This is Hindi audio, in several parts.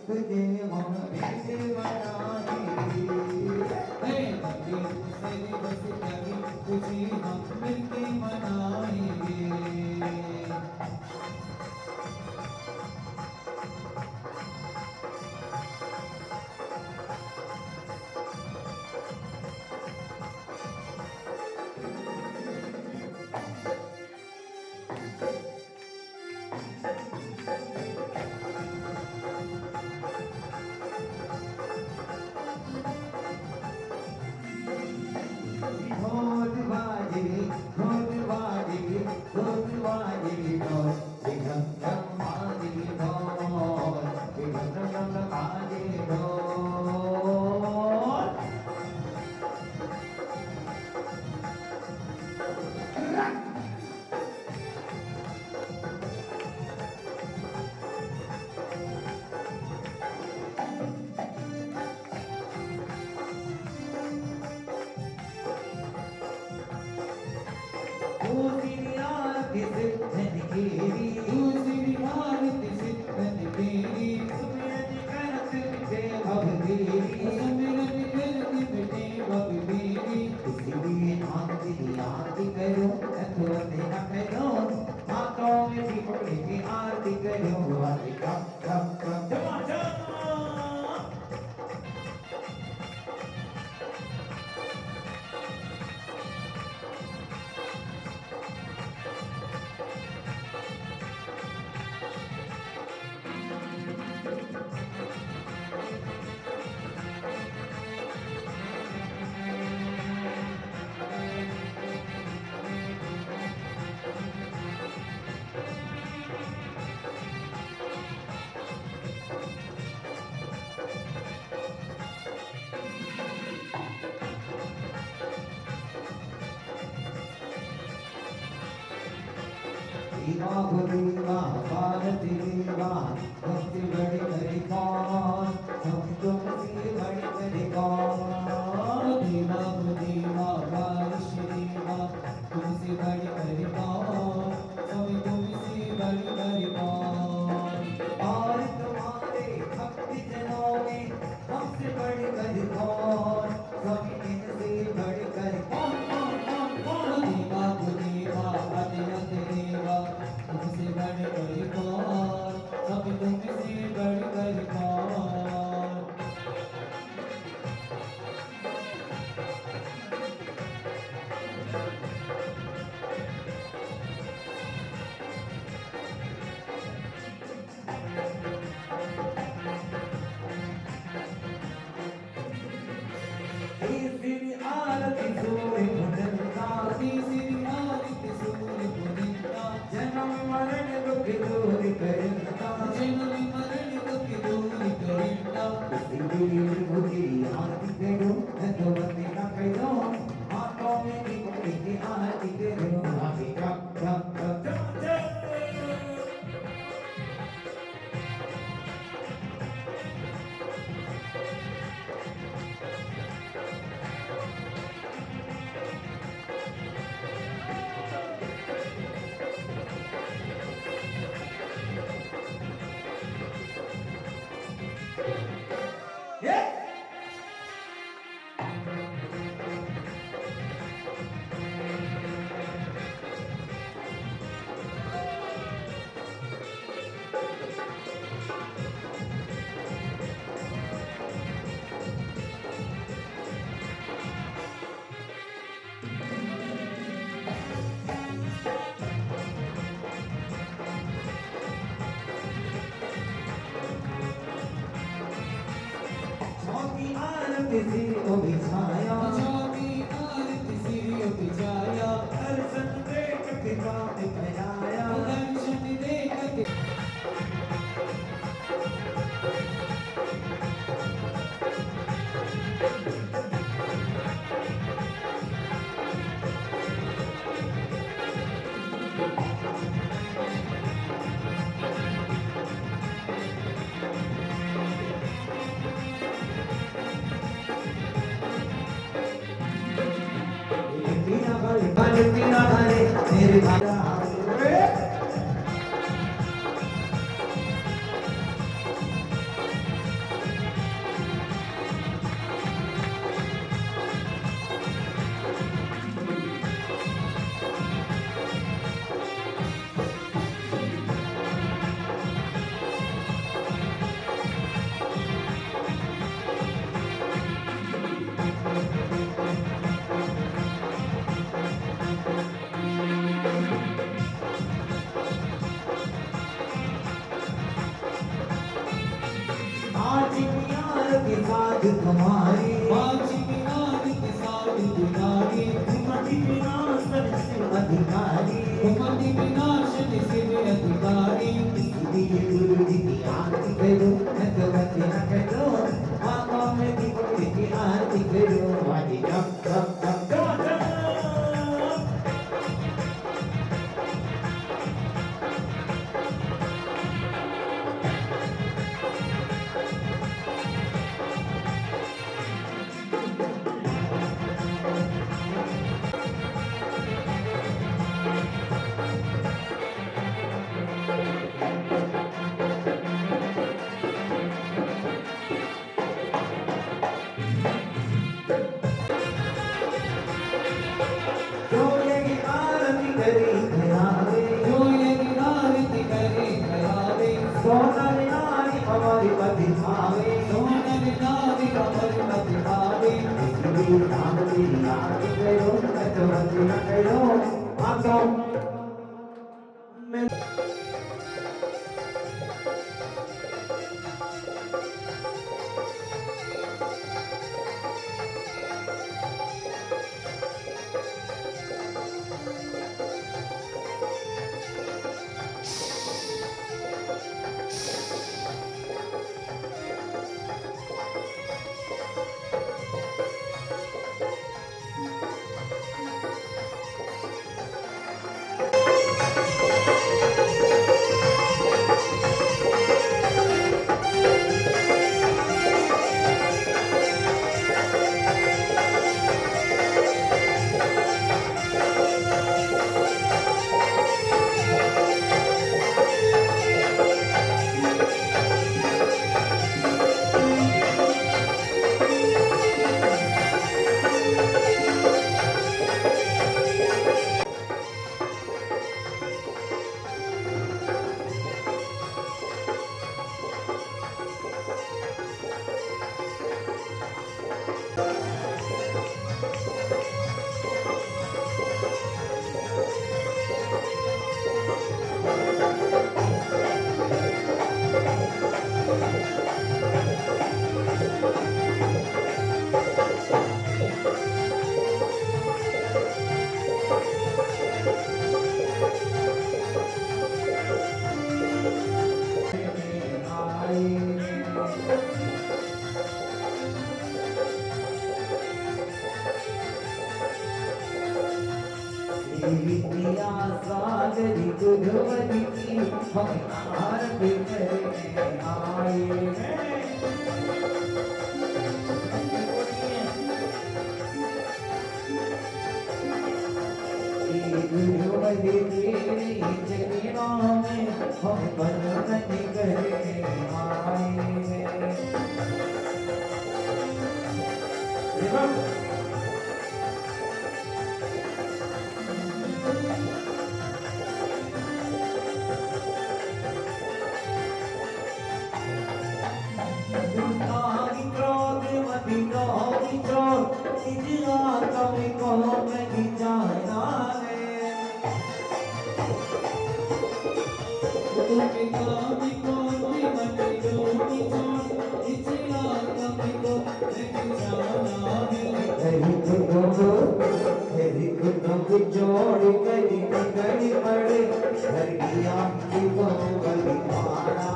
तुझे हम मिलके मनाएंगे। तेरी बस तेरी खुशी हम मिलके मनाएंगे। ढोल बाजे ढोल बाजे ढोल बाजे ढोल रिघम झम बाजे ढोल रिघम झम बाजे ढोल। दूसरी आरती सिद्धन केरी दूसरी आरती सिद्धन केरी सुमिरन करत मिटे भव तेरी सुमिरन करत मिटे भव तेरी। इसीलिए आरती की आरती करो अथवा न करो हाथों में दीपक की आरती करो। आरती कम कम कम जमा जमा। देवा देवा भारती देवा सबसे बड़ी बड़ी कौन हम तुमसे बड़ी बड़ी कौन। देवा देवा बारिश देवा तुमसे बड़ी बड़ी कौन हम तुमसे बड़ी बड़ी कौन। और तुम्हारे भक्ति जनों में हमसे बड़ी बड़ी कौन हम इनसे बड़ी बड़ी कौन कौन कौन कौन। देवा देवा अतिरथ देवा तुमसे बड़ी बड़ी कौन हम तुमसे बड़ी बड़ी कौन। तीसरी आरती सूर्य मुनिंदा तीसरी आरती सूर्य मुनिंदा जन्म मरण दुख दूर करिंदा जन्म मरण दुख दूर करिंदा। इसीलिए प्रभु तेरी आरती करो भगवती ना करो हाथों में दीपक की आरती करो। आरती कम कम कम जमा जमा। चौकी आरती सिरों बिछाया चौकी आरती सिरों बिछाया दर्शन देख पिता ने बनाया दर्शन देख के। बिना भरे मेरे भाई तुम्हारी बाजी बिना साथ तुम्हारी मति बिना सबसे अधिकारी मति बिना सबसे अधिकारी इसलिए गुरु जी की आरती करो नतमति न करो आंखों में दीपक की आरती करो वाजी जप जप जप हमारी मति भावे सोनल नारी हमारी मति भावे इसलिए नाम तेरी आरती करो नतमति न करो आंखों में विद्या सागरी गुरुवरी की हम आरती करने आए गुरुवरी तेरी चरणों में हम वंदन करने आए जोड़ करी गड़ी पड़े हरिया की बलि मारा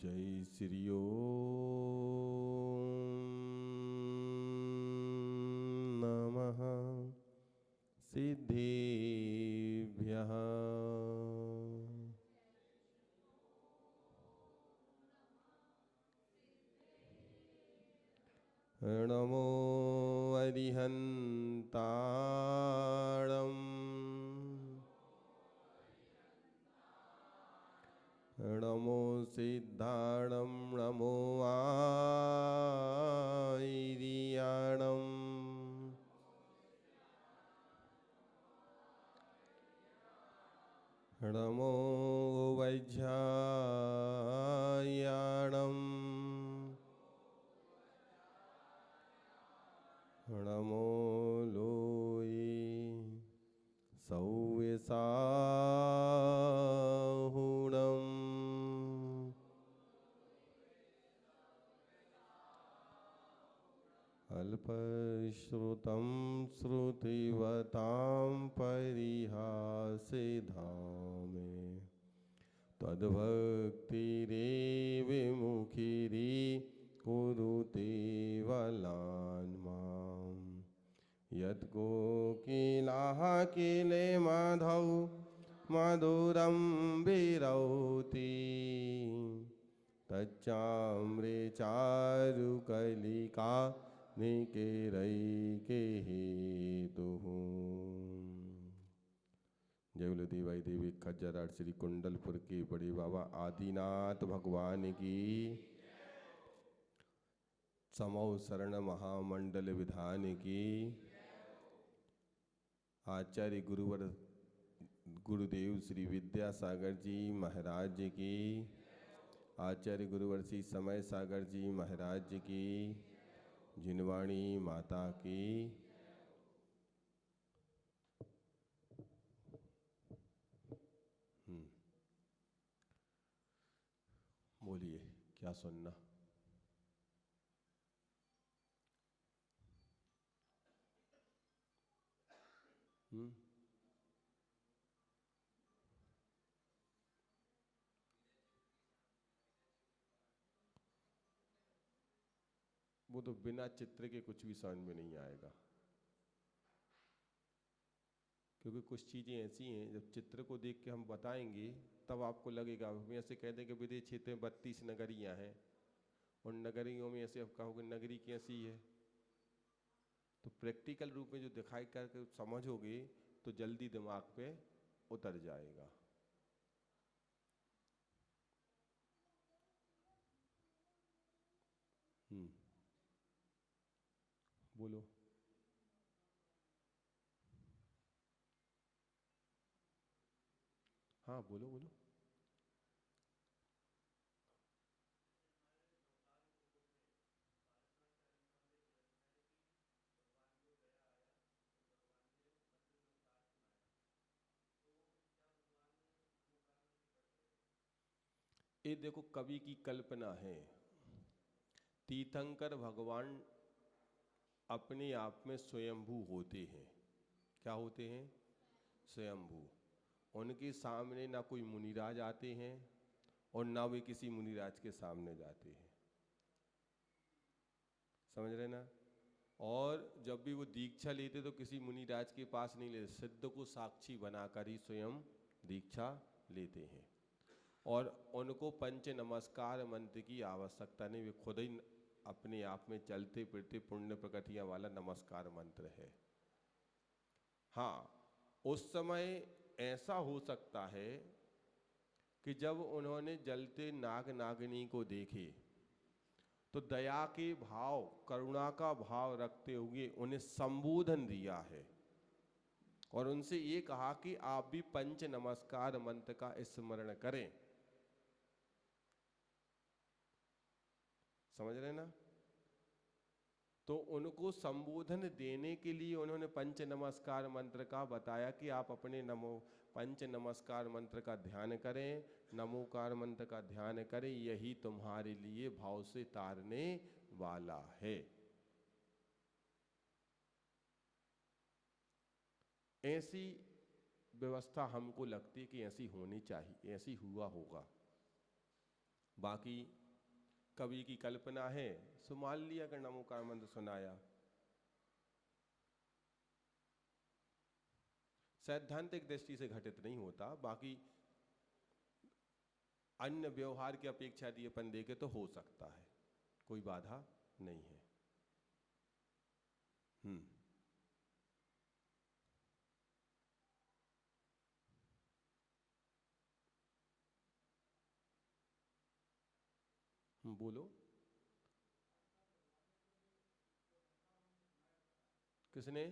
जय श्री ओम नमः सिद्धेभ्यः। नमो अरिहन्ताणम् नमो सिद्धाणं नमो आयर्याणम् नमो वैज्ञायाणम् नमो लोये सव्यसाहुणम् अल्पश्रुतं श्रुतिवतां परिहासिधामे तद्भक्तिरेव विमुखिरी कुरुते वलान् मां यत्कोकिलाः किले माधौ मधुरं विरौति तच्चाम्रे चारुकलिका निकेरैके हेतुः। जय बोलो देवाई देवी खज्जराट श्री कुंडलपुर के बड़े बाबा आदिनाथ भगवान की। समौ शरण महामंडल विधान की। आचार्य गुरुवर गुरुदेव श्री विद्यासागर जी महाराज जी की। आचार्य गुरुवर श्री समय सागर जी महाराज जी की। जिनवाणी माता की। बोलिए क्या सुनना। वो तो बिना चित्र के कुछ भी समझ में नहीं आएगा, क्योंकि कुछ चीज़ें ऐसी हैं जब चित्र को देख के हम बताएंगे तब आपको लगेगा। हम ऐसे कह दें कि विदेश क्षेत्र में 32 नगरियाँ हैं और नगरियों में ऐसे आप कहोगे नगरी कैसी है, तो प्रैक्टिकल रूप में जो दिखाई करके समझोगे तो जल्दी दिमाग पे उतर जाएगा। बोलो। हाँ बोलो बोलो। ये देखो कवि की कल्पना है। तीर्थंकर भगवान अपने आप में स्वयंभू होते हैं। क्या होते हैं? स्वयंभू। उनके सामने ना कोई मुनिराज आते हैं और ना वे किसी मुनिराज के सामने जाते हैं। समझ रहे ना? और जब भी वो दीक्षा लेते तो किसी मुनिराज के पास नहीं लेते, सिद्ध को साक्षी बनाकर ही स्वयं दीक्षा लेते हैं। और उनको पंच नमस्कार मंत्र की आवश्यकता नहीं, वे खुद ही अपने आप में चलते फिरते पुण्य प्रकटिया वाला नमस्कार मंत्र है। हाँ, उस समय ऐसा हो सकता है कि जब उन्होंने जलते नाग नागिनी को देखे तो दया के भाव, करुणा का भाव रखते हुए उन्हें संबोधन दिया है और उनसे ये कहा कि आप भी पंच नमस्कार मंत्र का स्मरण करें। समझ रहे ना? तो उनको संबोधन देने के लिए उन्होंने पंच नमस्कार मंत्र का बताया कि आप अपने नमो पंच नमस्कार मंत्र का ध्यान करें, नमोकार मंत्र का ध्यान करें, यही तुम्हारे लिए भाव से तारने वाला है। ऐसी व्यवस्था हमको लगती है कि ऐसी होनी चाहिए, ऐसी हुआ होगा। बाकी कवि की कल्पना है सो मान लिया अगर नमोकार मंत्र सुनाया। सैद्धांतिक दृष्टि से घटित नहीं होता, बाकी अन्य व्यवहार की अपेक्षा यदि अपन देखे तो हो सकता है, कोई बाधा नहीं है। बोलो किसने?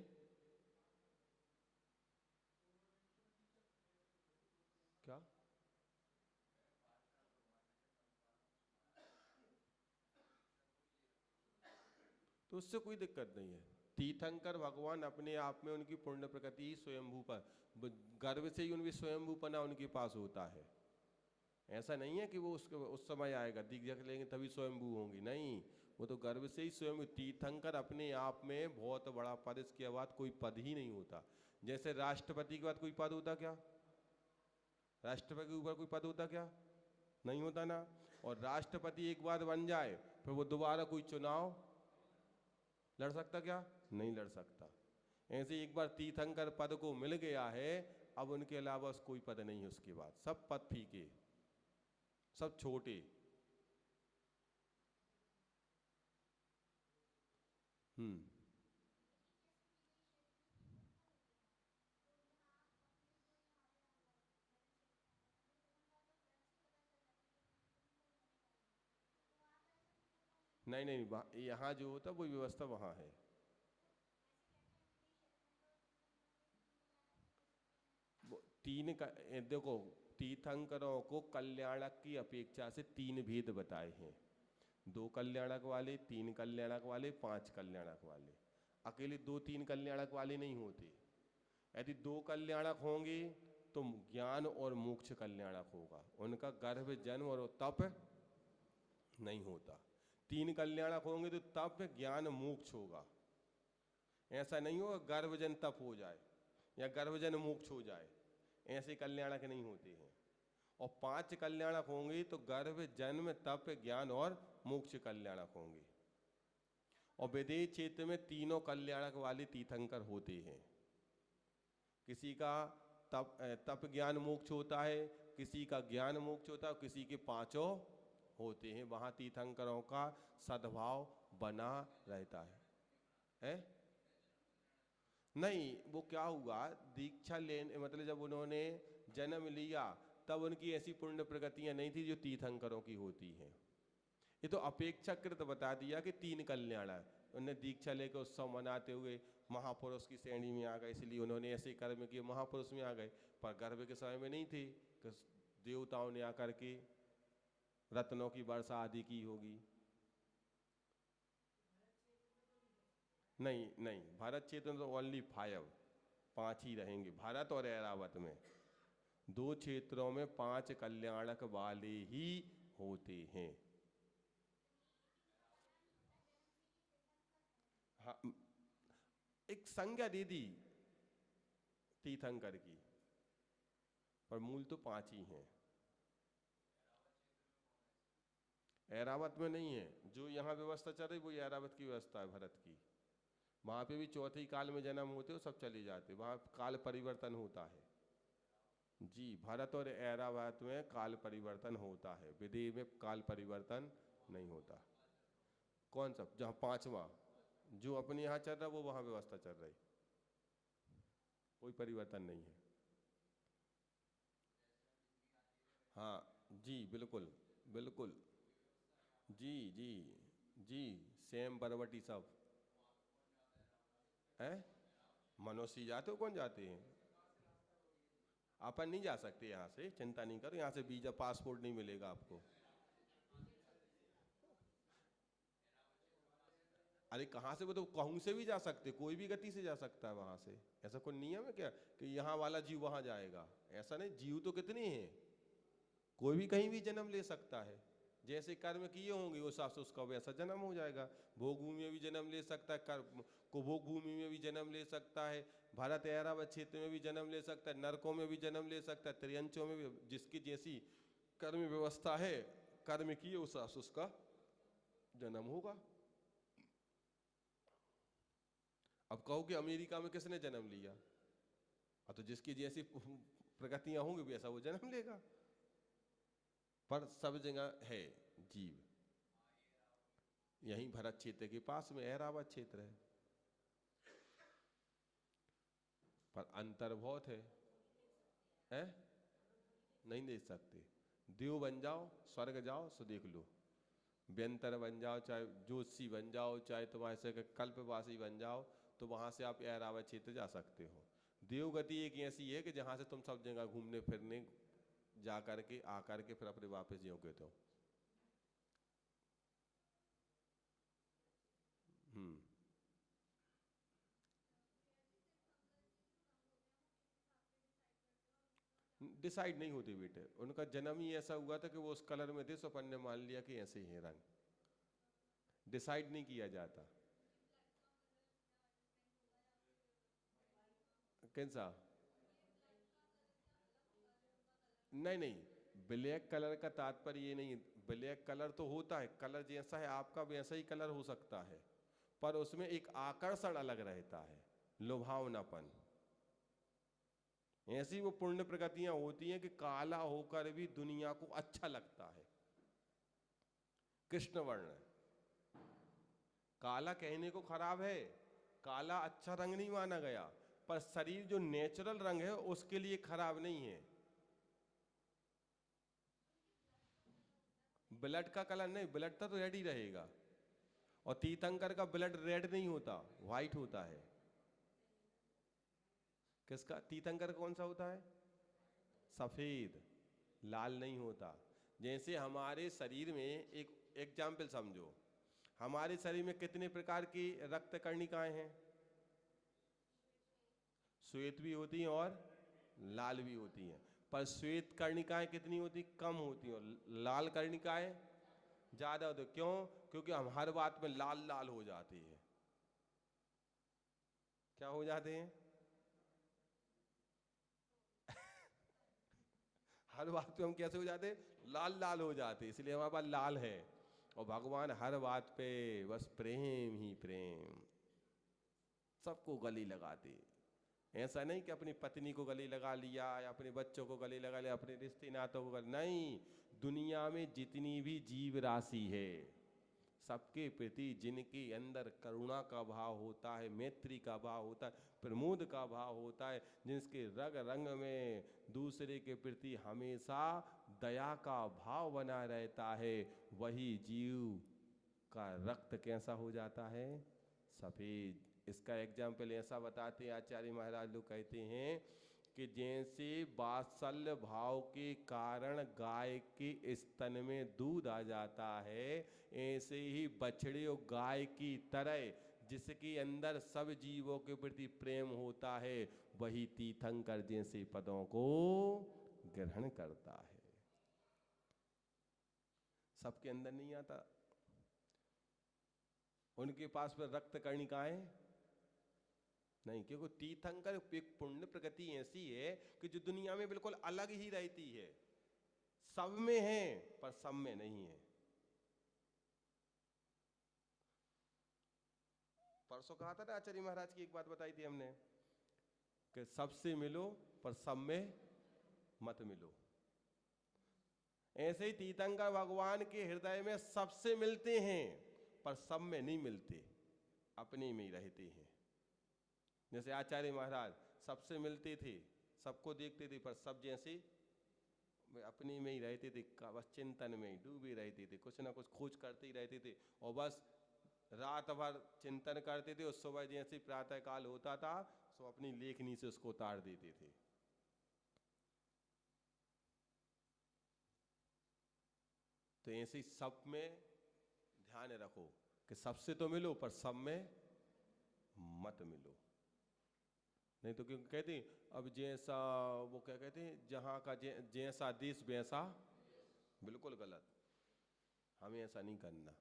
क्या? तो उससे कोई दिक्कत नहीं है। तीर्थंकर भगवान अपने आप में उनकी पूर्ण प्रकृति ही स्वयंभू पर, गर्भ से ही उनकी स्वयंभूपना उनके पास होता है। ऐसा नहीं है कि वो उस समय आएगा दीक्षा लेंगे तभी स्वयंभू होंगी, नहीं, वो तो गर्भ से ही स्वयं। तीर्थंकर अपने आप में बहुत बड़ा पद, इसके बाद कोई पद ही नहीं होता। जैसे राष्ट्रपति के बाद कोई पद होता क्या? राष्ट्रपति के ऊपर कोई पद होता क्या? नहीं होता ना। और राष्ट्रपति एक बार बन जाए फिर वो दोबारा कोई चुनाव लड़ सकता क्या? नहीं लड़ सकता। ऐसे एक बार तीर्थंकर पद को मिल गया है, अब उनके अलावा कोई पद नहीं है उसके बाद, सब पद फीके, सब छोटे। नहीं नहीं, यहाँ जो होता वो व्यवस्था वहाँ है। तीन का देखो, तीर्थंकरों को कल्याणक की अपेक्षा से तीन भेद बताए हैं, 2 कल्याणक वाले, 3 कल्याणक वाले, 5 कल्याणक वाले। अकेले 2-3 कल्याणक वाले नहीं होते। यदि 2 कल्याणक होंगे तो ज्ञान और मोक्ष कल्याणक होगा, उनका गर्भ जन्म और तप नहीं होता। 3 कल्याणक होंगे तो तप ज्ञान मोक्ष होगा। ऐसा नहीं होगा गर्भ जन तप हो जाए या गर्भ जन मोक्ष हो जाए, ऐसे कल्याणक नहीं होते हैं। और 5 कल्याणक होंगे तो गर्भ जन्म तप ज्ञान और मोक्ष कल्याणक होंगे। और विदेश क्षेत्र में तीनों कल्याणक वाले तीर्थंकर होते हैं। किसी का तप ज्ञान मोक्ष होता है, किसी का ज्ञान मोक्ष होता है, किसी के 5 होते हैं। वहां तीर्थंकरों का सद्भाव बना रहता है। नहीं, वो क्या हुआ, दीक्षा लेने मतलब जब उन्होंने जन्म लिया तब उनकी ऐसी पुण्य प्रगतियां नहीं थी जो तीर्थंकरों की होती हैं। ये तो अपेक्षाकृत बता दिया कि 3 कल्याण है। उन्होंने दीक्षा लेकर उत्सव मनाते हुए महापुरुष की श्रेणी में आ गए, इसलिए उन्होंने ऐसे कर्म किए, महापुरुष में आ गए। पर गर्भ के समय में नहीं थे कि देवताओं ने आकर के रत्नों की वर्षा आदि की होगी। नहीं नहीं, भारत क्षेत्र में तो ओनली 5 ही रहेंगे, भारत और ऐरावत में। 2 क्षेत्रों में 5 कल्याणक वाले ही होते हैं। हाँ, एक संज्ञा दे दी तीर्थंकर की, पर मूल तो 5 ही हैं। ऐरावत में नहीं है, जो यहाँ व्यवस्था चल रही वो ऐरावत की व्यवस्था है भरत की। वहां पे भी चौथे काल में जन्म होते हो, सब चले जाते, वहां काल परिवर्तन होता है। जी, भरत और ऐरावत में काल परिवर्तन होता है, विदेह में काल परिवर्तन नहीं होता। कौन सा? जहाँ 5वां जो अपने यहाँ चल रहा है वो वहां व्यवस्था चल रही, कोई परिवर्तन नहीं है। हाँ जी, बिल्कुल बिल्कुल, जी जी जी, सेम बरबटी सब है। मनुष्य जाते हो, कौन जाते हैं? अपन नहीं जा सकते यहाँ से, चिंता नहीं करो, यहाँ से वीजा पासपोर्ट नहीं मिलेगा आपको। अरे कहाँ से, वो तो कहूँ से भी जा सकते, कोई भी गति से जा सकता है वहां से। ऐसा कोई नियम है क्या कि यहाँ वाला जीव वहां जाएगा? ऐसा नहीं, जीव तो कितने हैं, कोई भी कहीं भी जन्म ले सकता है। जैसे कर्म किए होंगे उस हिसाब से उसका वैसा जन्म हो जाएगा। भोग भूमि में भी जन्म ले सकता है, कर्म को भोग भूमि में भी जन्म ले सकता है, भारत ऐरावत क्षेत्र में भी जन्म ले सकता है, नरकों में भी जन्म ले सकता है, त्रियंचों में भी, जिसकी जैसी कर्म व्यवस्था है कर्म किए उस उसका जन्म होगा। अब कहो कि अमेरिका में किसने जन्म लिया, तो जिसकी जैसी प्रगतियां होंगी वैसा वो जन्म लेगा। पर सब जगह है जीव। यहीं भरत क्षेत्र के पास में ऐरावत क्षेत्र है, पर अंतर बहुत है? नहीं देख सकते। देव बन जाओ, स्वर्ग जाओ, सो देख लो। व्यंतर बन जाओ, चाहे ज्योतिषी बन जाओ, चाहे तुम्हारे से कल्पवासी बन जाओ, तो वहां से आप ऐरावत क्षेत्र जा सकते हो। देवगति एक ऐसी है कि जहां से तुम सब जगह घूमने फिरने जा करके आ करके फिर अपने वापस ज्यों कहते हो। डिसाइड नहीं होती बेटे, उनका जन्म ही ऐसा हुआ था कि वो उस कलर में थे, सो अपन ने मान लिया कि ऐसे ही है रंग। डिसाइड नहीं किया जाता। कैसा? नहीं नहीं, ब्लैक कलर का तात्पर्य ये नहीं। ब्लैक कलर तो होता है, कलर जैसा है आपका वैसा ही कलर हो सकता है, पर उसमें एक आकर्षण अलग रहता है, लुभावनापन। ऐसी वो पुण्य प्रगतियां होती हैं कि काला होकर भी दुनिया को अच्छा लगता है। कृष्ण वर्ण, काला कहने को खराब है, काला अच्छा रंग नहीं माना गया, पर शरीर जो नेचुरल रंग है उसके लिए खराब नहीं है। ब्लड का कलर नहीं, ब्लड तो रेड ही रहेगा। और तीर्थंकर का ब्लड रेड नहीं होता, व्हाइट होता है। किसका? तीर्थंकर कौन सा होता है? सफेद, लाल नहीं होता। जैसे हमारे शरीर में एक एग्जाम्पल समझो, हमारे शरीर में कितने प्रकार की रक्त कर्णिकाएं हैं? श्वेत भी होती हैं और लाल भी होती हैं, पर श्वेत कर्णिकाएं कितनी होती? कम होती हैं, और लाल कर्णिकाएं ज्यादा होती। क्यों? क्योंकि हम हर बात में लाल लाल हो जाते हैं। क्या हो जाते हैं? हर बात पे हम कैसे हो जाते हैं? लाल लाल हो जाते हैं, इसलिए हमारे पास लाल है। और भगवान हर बात पे बस प्रेम ही प्रेम, सबको गले लगाते। ऐसा नहीं कि अपनी पत्नी को गले लगा लिया या अपने बच्चों को गले लगा लिया, अपने रिश्ते नातों को गले, नहीं। दुनिया में जितनी भी जीव राशि है, सबके प्रति जिनके अंदर करुणा का भाव होता है, मैत्री का भाव होता है, प्रमोद का भाव होता है, जिसके रग रंग में दूसरे के प्रति हमेशा दया का भाव बना रहता है, वही जीव का रक्त कैसा हो जाता है? सफेद। इसका एग्जाम्पल ऐसा बताते हैं आचार्य महाराज लोग, कहते हैं कि जैसे वात्सल्य भाव के कारण गाय के स्तन में दूध आ जाता है, ऐसे ही बछड़े और गाय की तरह जिसके अंदर सब जीवों के प्रति प्रेम होता है, वही तीर्थंकर जैसे पदों को ग्रहण करता है। सबके अंदर नहीं आता। उनके पास में रक्त कर्णिकाएं नहीं, क्योंकि तीर्थंकर एक पुण्य प्रगति ऐसी है कि जो दुनिया में बिल्कुल अलग ही रहती है। सब में है पर सब में नहीं है। परसों कहा था ना आचार्य महाराज की एक बात बताई थी हमने कि सबसे मिलो पर सब में मत मिलो। ऐसे ही तीर्थंकर भगवान के हृदय में सबसे मिलते हैं पर सब में नहीं मिलते, अपने में ही रहते हैं। जैसे आचार्य महाराज सबसे मिलते थे, सबको देखते थे, पर सब जैसे अपने में ही रहते थे, बस चिंतन में ही डूबे रहते थे, कुछ ना कुछ खोज करते ही रहते थे, और बस रात भर चिंतन करते थे। और सुबह जैसे प्रातः काल होता था, सो अपनी लेखनी से उसको उतार देते थे। तो ऐसे सब में ध्यान रखो कि सबसे तो मिलो पर सब में मत मिलो। नहीं तो क्यों कहते हैं, अब जैसा वो क्या कहते हैं, जहां का जैसा देश वैसा, बिल्कुल गलत। हमें ऐसा नहीं करना।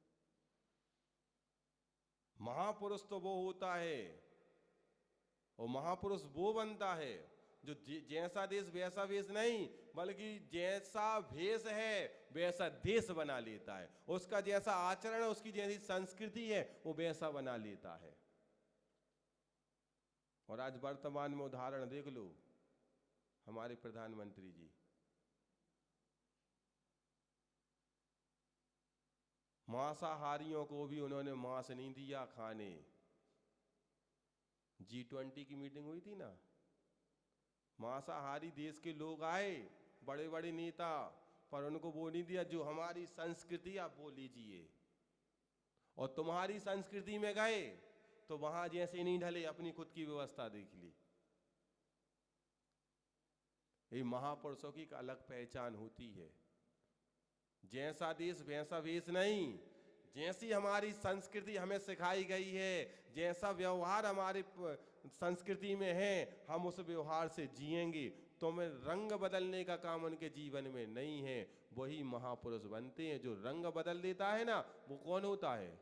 महापुरुष तो वो होता है, और महापुरुष वो बनता है जो जैसा देश वैसा वेश नहीं, बल्कि जैसा भेष है वैसा देश बना लेता है, उसका जैसा आचरण है, उसकी जैसी संस्कृति है, वो वैसा बना लेता है। और आज वर्तमान में उदाहरण देख लो, हमारे प्रधानमंत्री जी मांसाहारियों को भी उन्होंने मांस नहीं दिया खाने। G20 की मीटिंग हुई थी ना, मांसाहारी देश के लोग आए, बड़े बड़े नेता, पर उनको वो नहीं दिया जो हमारी संस्कृति, आप वो लीजिए। और तुम्हारी संस्कृति में गए तो वहां जैसे नहीं ढले, अपनी खुद की व्यवस्था देख ली। ये महापुरुषों की एक अलग पहचान होती है। जैसा देश वैसा वेश नहीं, जैसी हमारी संस्कृति हमें सिखाई गई है, जैसा व्यवहार हमारी संस्कृति में है, हम उस व्यवहार से जिएंगे। तुम्हें रंग बदलने का काम उनके जीवन में नहीं है। वही महापुरुष बनते हैं। जो रंग बदल देता है ना, वो कौन होता है?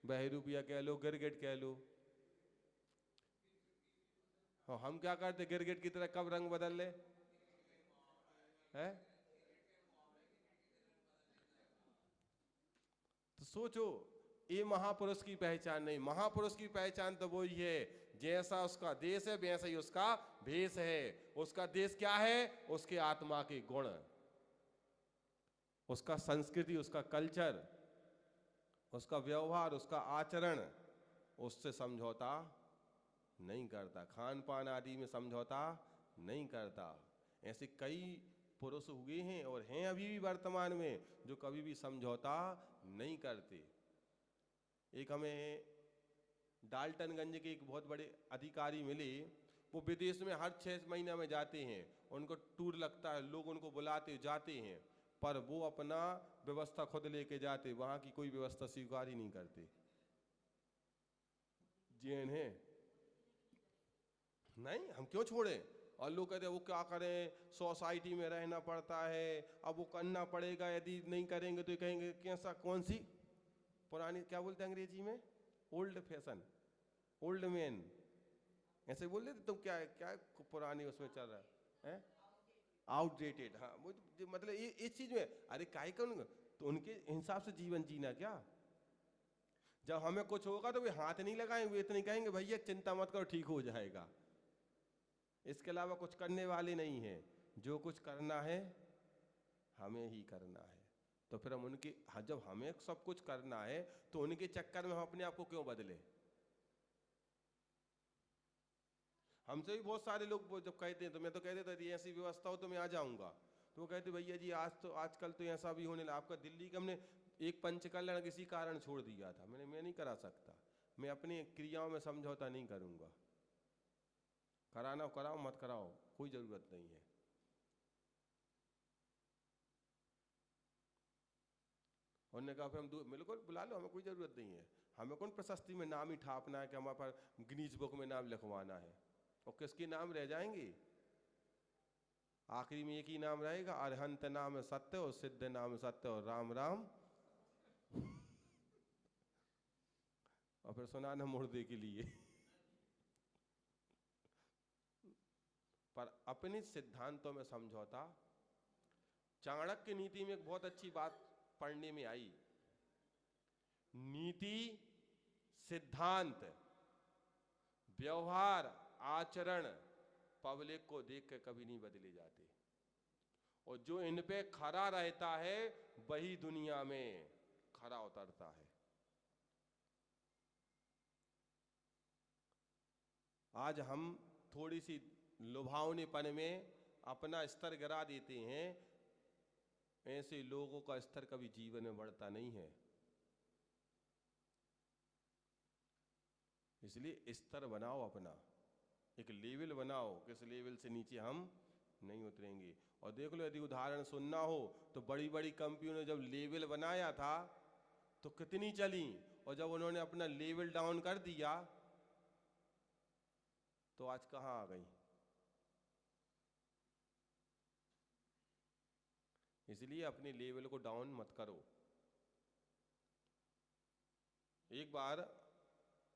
बहरूपिया कह लो, गिरगिट कह लो। हाँ, हम क्या करते गिरगिट की तरह? कब रंग बदल ले है? तो सोचो, ये महापुरुष की पहचान नहीं। महापुरुष की पहचान तो वही है, जैसा उसका देश है वैसा ही उसका भेष है। उसका देश क्या है? उसके आत्मा के गुण, उसका संस्कृति, उसका कल्चर, उसका व्यवहार, उसका आचरण, उससे समझौता नहीं करता। खान पान आदि में समझौता नहीं करता। ऐसे कई पुरुष हुए हैं और हैं अभी भी वर्तमान में, जो कभी भी समझौता नहीं करते। एक हमें डाल्टनगंज के एक बहुत बड़े अधिकारी मिले, वो विदेश में हर 6 महीने में जाते हैं, उनको टूर लगता है, लोग उनको बुलाते जाते हैं, पर वो अपना व्यवस्था खुद लेके जाते, वहां की कोई व्यवस्था स्वीकार ही नहीं करते। जैन है नहीं, हम क्यों छोड़ें? और लोग कहते हैं वो क्या करें, सोसाइटी में रहना पड़ता है, अब वो करना पड़ेगा, यदि नहीं करेंगे तो कहेंगे कैसा, कौन सी पुरानी, क्या बोलते हैं अंग्रेजी में, ओल्ड फैशन, ओल्ड मैन, ऐसे बोल देते। तुम क्या क्या पुरानी उसमें चल रहा है, आउटडेटेड। हाँ, वो मतलब ये इस चीज में, अरे काय करूँगा, तो उनके हिसाब से जीवन जीना क्या? जब हमें कुछ होगा तो वे हाथ नहीं लगाएंगे, वे इतने कहेंगे भैया चिंता मत करो ठीक हो जाएगा। इसके अलावा कुछ करने वाले नहीं हैं। जो कुछ करना है हमें ही करना है। तो फिर हम उनके, जब हमें सब कुछ करना है तो उनके चक्कर में हम अपने आप को क्यों बदले? हमसे भी बहुत सारे लोग जब कहते हैं, तो मैं तो कह देता ऐसी व्यवस्था हो तो मैं आ जाऊंगा, तो वो कहते भैया जी आज तो आजकल तो ऐसा भी होने लगा। आपका दिल्ली का हमने एक पंचकल्याण किसी कारण छोड़ दिया था, मैं नहीं करा सकता, मैं अपनी क्रियाओं में समझौता नहीं करूंगा। कराना कराओ, मत कराओ, कोई जरूरत नहीं है। उन्होंने कहा फिर हम बिल्कुल बुला लो, हमें कोई जरूरत नहीं है। हमें कौन प्रशस्ति में नाम ही ठापना है कि हमारे पर गिनीज बुक में नाम लिखवाना है। और किसके नाम रह जाएंगे? आखिरी में एक ही नाम रहेगा, अरहंत नाम सत्य और सिद्ध नाम सत्य और राम राम और फिर सुनाना मुर्दे के लिए। पर अपने सिद्धांतों में समझौता। चाणक्य नीति में एक बहुत अच्छी बात पढ़ने में आई, नीति, सिद्धांत, व्यवहार, आचरण पब्लिक को देख के कभी नहीं बदले जाते, और जो इन पे खरा रहता है वही दुनिया में खरा उतरता है। आज हम थोड़ी सी लुभावनेपन में अपना स्तर गिरा देते हैं, ऐसे लोगों का स्तर कभी जीवन में बढ़ता नहीं है। इसलिए स्तर बनाओ, अपना एक लेवल बनाओ, किस लेवल से नीचे हम नहीं उतरेंगे। और देख लो, यदि उदाहरण सुनना हो तो बड़ी बड़ी कंपनियों ने जब लेवल बनाया था तो कितनी चली, और जब उन्होंने अपना लेवल डाउन कर दिया तो आज कहां आ गई। इसलिए अपने लेवल को डाउन मत करो। एक बार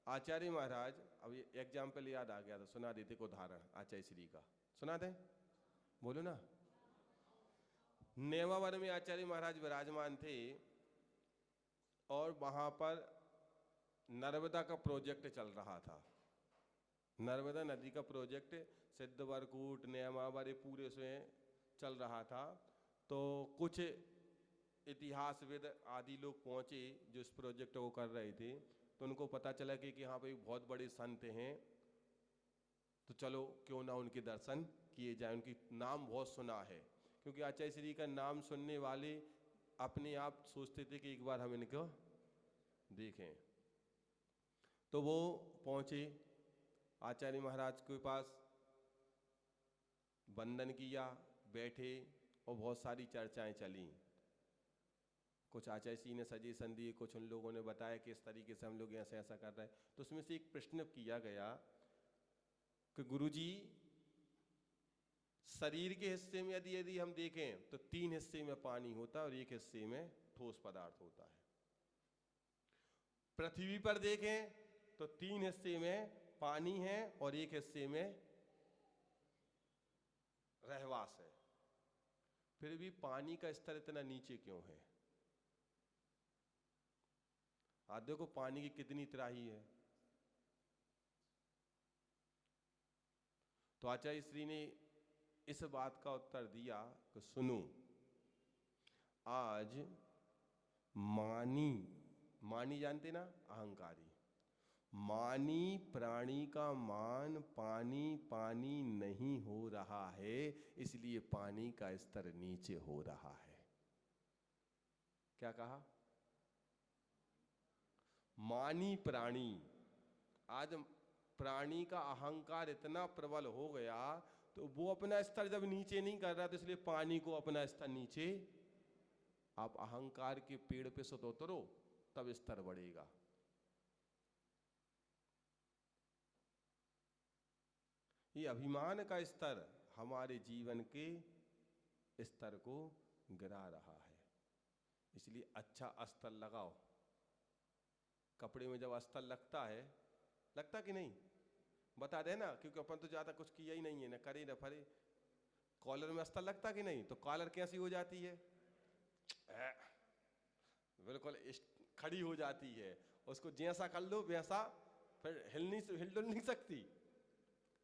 आचार्य महाराज, अब ये एग्जाम्पल याद आ गया था, सुना देते को उदाहरण आचार्य श्री का, सुना दें, बोलो ना। नेमावर में आचार्य महाराज विराजमान थे और वहां पर नर्मदा का प्रोजेक्ट चल रहा था। नर्मदा नदी का प्रोजेक्ट सिद्धवरकूट नेमावर पूरे से चल रहा था। तो कुछ इतिहासविद आदि लोग पहुंचे जो इस प्रोजेक्ट को कर रहे थे, तो उनको पता चला कि यहाँ पे बहुत बड़े संत हैं, तो चलो क्यों ना उनके दर्शन किए जाए, उनकी नाम बहुत सुना है। क्योंकि आचार्य श्री का नाम सुनने वाले अपने आप सोचते थे कि एक बार हम इनको देखें। तो वो पहुंचे आचार्य महाराज के पास, वंदन किया, बैठे और बहुत सारी चर्चाएं चली। कुछ आचार्य जी ने सजेशन दिए, कुछ उन लोगों ने बताया कि इस तरीके से हम लोग ऐसा ऐसा कर रहे हैं। तो उसमें से एक प्रश्न किया गया कि गुरुजी, शरीर के हिस्से में यदि यदि हम देखें तो 3 हिस्से में पानी होता है और 1 हिस्से में ठोस पदार्थ होता है। पृथ्वी पर देखें तो 3 हिस्से में पानी है और 1 हिस्से में रहवास है, फिर भी पानी का स्तर इतना नीचे क्यों है? आज देखो पानी की कितनी त्राही है। तो आचार्य श्री ने इस बात का उत्तर दिया कि सुनो, आज मानी, मानी जानते ना, अहंकारी, मानी प्राणी का मान पानी पानी नहीं हो रहा है, इसलिए पानी का स्तर नीचे हो रहा है। क्या कहा? मानी प्राणी, आज प्राणी का अहंकार इतना प्रबल हो गया, तो वो अपना स्तर जब नीचे नहीं कर रहा, तो इसलिए पानी को अपना स्तर नीचे। आप अहंकार के पेड़ पे से उतरो तब स्तर बढ़ेगा। ये अभिमान का स्तर हमारे जीवन के स्तर को गिरा रहा है। इसलिए अच्छा अस्तर लगाओ। कपड़े में जब अस्तर लगता है, लगता कि नहीं? बता देना, क्योंकि अपन तो ज्यादा कुछ किया ही नहीं है, ना करे ना फरे। कॉलर में अस्तर लगता कि नहीं? तो कॉलर कैसी हो जाती है? बिल्कुल खड़ी हो जाती है। उसको जैसा कर लो वैसा, फिर हिल डुल नहीं सकती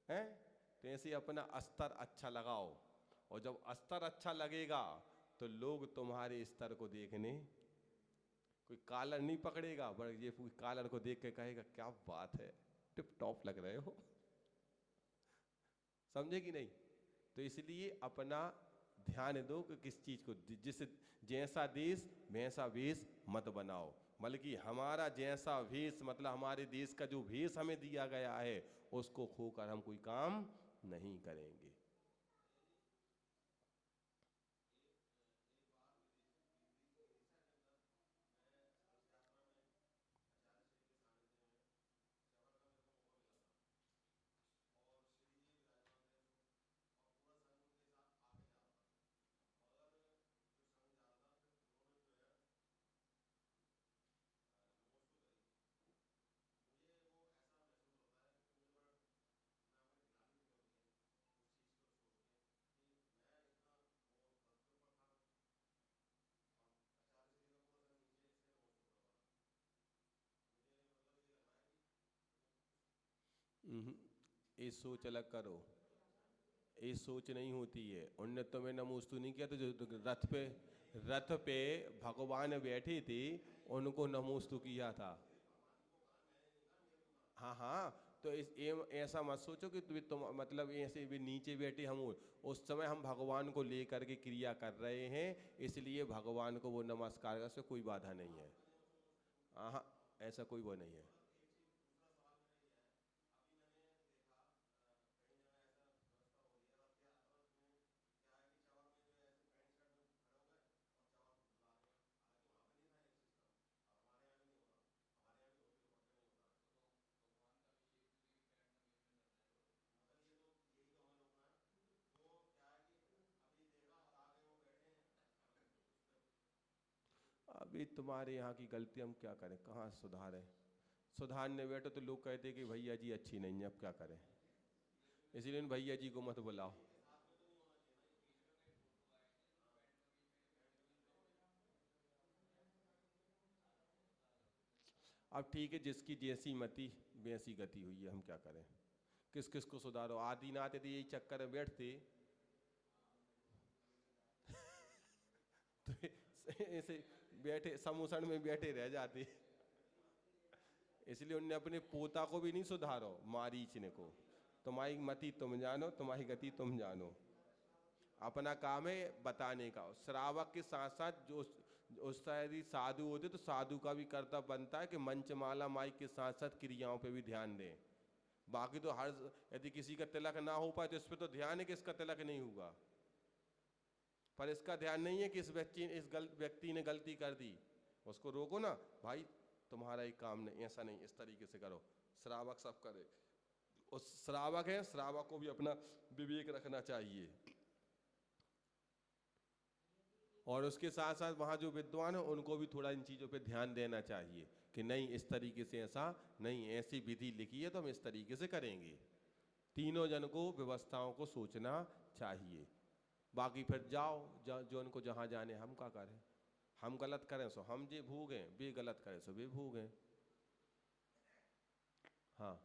है। तो ऐसे अपना अस्तर अच्छा लगाओ, और जब अस्तर अच्छा लगेगा तो लोग तुम्हारे स्तर को देखने, कोई कॉलर नहीं पकड़ेगा, बट ये कॉलर को देख के कहेगा क्या बात है, टिप टॉप लग रहे हो। समझे कि नहीं? तो इसलिए अपना ध्यान दो कि किस चीज को, जिस जैसा देश वैसा वेश मत बनाओ, बल्कि हमारा जैसा वेश, मतलब हमारे देश का जो वेश हमें दिया गया है, उसको खोकर हम कोई काम नहीं करेंगे। ये सोच अलग करो, ये सोच नहीं होती है। उनने तुम्हें नमोस्तु नहीं किया, तो जो रथ पे भगवान बैठे थे उनको नमोस्तु किया था। हाँ हाँ, तो ऐसा मत सोचो कि तुम मतलब ऐसे भी नीचे बैठे हम, उस समय हम भगवान को लेकर के क्रिया कर रहे हैं, इसलिए भगवान को वो नमस्कार का, कोई बाधा नहीं है। हाँ, ऐसा कोई वो नहीं है। अभी तुम्हारे यहाँ की गलती हम क्या करें, कहाँ सुधारें? सुधारने बैठो तो लोग कहते कि भैया जी अच्छी नहीं है, अब क्या करें, इसलिए उन भैया जी को मत बुलाओ। अब ठीक है, जिसकी जैसी मति वैसी गति हुई है, हम क्या करें, किस किस को सुधारो। आदि नाथ यदि यही चक्कर में बैठते तो ऐसे बैठे समूसण में बैठे रह जाते। इसलिए उनने अपने पोता को भी नहीं सुधारो, मारीच ने को, तुम्हारी मति तुम जानो, तुम्हारी गति तुम जानो। अपना काम है बताने का। श्रावक के साथ साथ जो उस यदि साधु होते तो साधु का भी कर्तव्य बनता है कि मंचमाला माई के साथ साथ क्रियाओं पे भी ध्यान दें। बाकी तो हर यदि किसी का तिलक ना हो पाए तो इस पर तो ध्यान है कि इसका तिलक नहीं होगा, पर इसका ध्यान नहीं है कि इस व्यक्ति ने गलती कर दी, उसको रोको ना, भाई तुम्हारा एक काम नहीं, ऐसा नहीं, इस तरीके से करो। श्रावक सब करे, उस श्रावक है, श्रावक को भी अपना विवेक रखना चाहिए। और उसके साथ साथ वहाँ जो विद्वान है उनको भी थोड़ा इन चीज़ों पे ध्यान देना चाहिए कि नहीं, इस तरीके से ऐसा नहीं, ऐसी विधि लिखी है तो हम इस तरीके से करेंगे। तीनों जन को व्यवस्थाओं को सोचना चाहिए। बाकी फिर जाओ जो उनको जहाँ जाने, हम क्या करें, हम गलत करें सो हम जे भोगें, वे गलत करें सो वे भोगें। हाँ,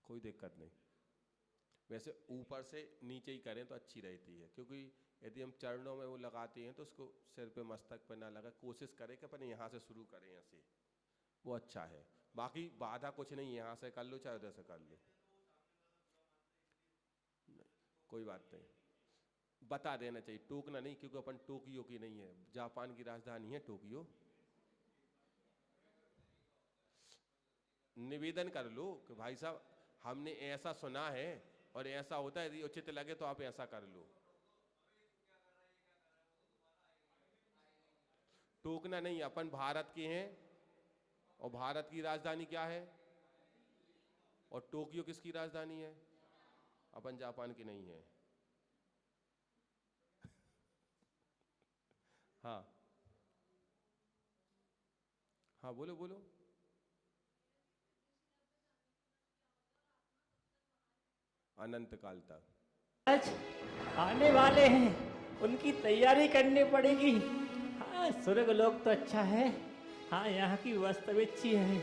कोई दिक्कत नहीं। वैसे ऊपर से नीचे ही करें तो अच्छी रहती है, क्योंकि यदि हम चरणों में वो लगाते हैं तो उसको सिर पे मस्तक पे ना लगा, कोशिश करें कि अपन यहाँ से शुरू करें, यहाँ से, वो अच्छा है। बाकी बाधा कुछ नहीं, यहाँ से कर लो चाहे उधर से कर लो, नहीं कोई बात नहीं, बता देना चाहिए, टोकना नहीं, क्योंकि अपन टोक्यो की नहीं है, जापान की राजधानी है टोक्यो। निवेदन कर लो कि भाई साहब हमने ऐसा सुना है और ऐसा होता है, यदि उचित लगे तो आप ऐसा कर लो। टोकना नहीं, अपन भारत के हैं और भारत की राजधानी क्या है, और टोक्यो किसकी राजधानी है, अपन जापान की नहीं है। हाँ हाँ, बोलो बोलो। अनंत काल तक आज आने वाले हैं, उनकी तैयारी करनी पड़ेगी। हाँ, स्वर्ग लोक तो अच्छा है, हाँ यहाँ की व्यवस्था भी अच्छी है।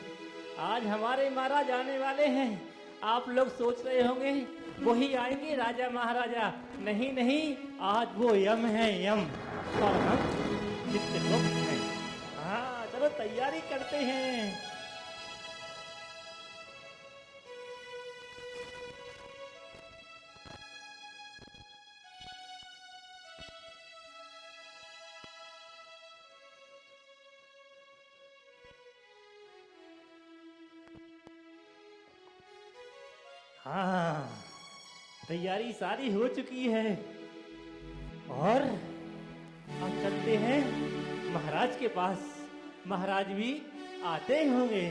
आज हमारे महाराज आने वाले हैं। आप लोग सोच रहे होंगे वही आएंगे राजा महाराजा, नहीं नहीं, आज वो यम है, यम, और हम चित्रगुप्त हैं। हाँ चलो तैयारी करते हैं। हाँ, तैयारी सारी हो चुकी है और अब चलते हैं महाराज के पास। महाराज भी आते होंगे।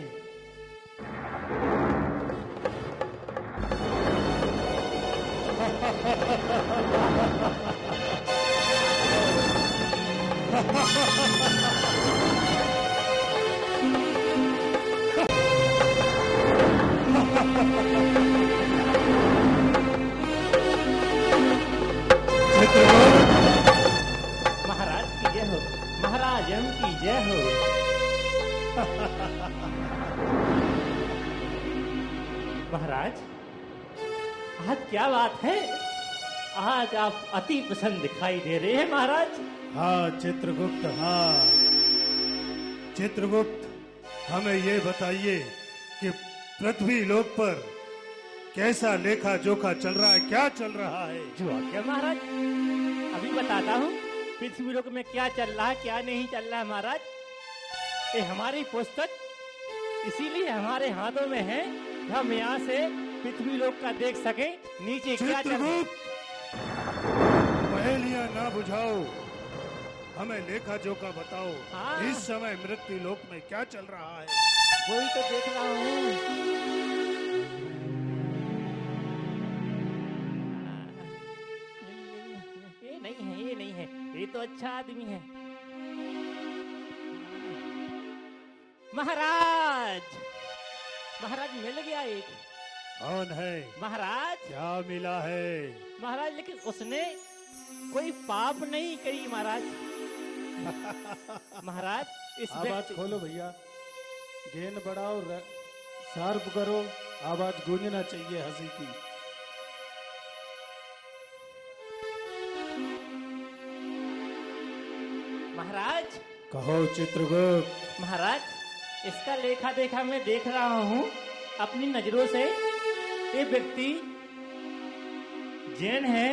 महाराज की जय हो, महाराज हम की जय हो। महाराज आज क्या बात है, आज आप अति प्रसन्न दिखाई दे रहे हैं महाराज। हाँ चित्रगुप्त, हाँ चित्रगुप्त, हमें ये बताइए कि पृथ्वी लोक पर कैसा लेखा जोखा चल रहा है, क्या चल रहा है? जो आज्ञा महाराज, अभी बताता हूँ पृथ्वी लोक में क्या चल रहा है, क्या नहीं चल रहा है महाराज। ये हमारी पुस्तक इसीलिए हमारे हाथों में है, हम यहाँ से पृथ्वी लोक का देख सके नीचे क्या चल रहा है। पहेलियां ना बुझाओ, हमें लेखा जोखा बताओ। हाँ। इस समय मृत्यु लोक में क्या चल रहा है? वही तो देख रहा हूँ। ये नहीं है, ये नहीं है, ये तो अच्छा आदमी है। महाराज, महाराज मिल गया एक। कौन है? महाराज, क्या मिला है? महाराज लेकिन उसने कोई पाप नहीं करी महाराज। महाराज इस आवाज व्यक्ति खोलो भैया, गेंद बढ़ाओ, शार्प करो, आवाज गूंजना चाहिए हंसी की। महाराज, कहो चित्रगुप्त। महाराज इसका लेखा देखा मैं देख रहा हूँ अपनी नजरों से। ये व्यक्ति जैन है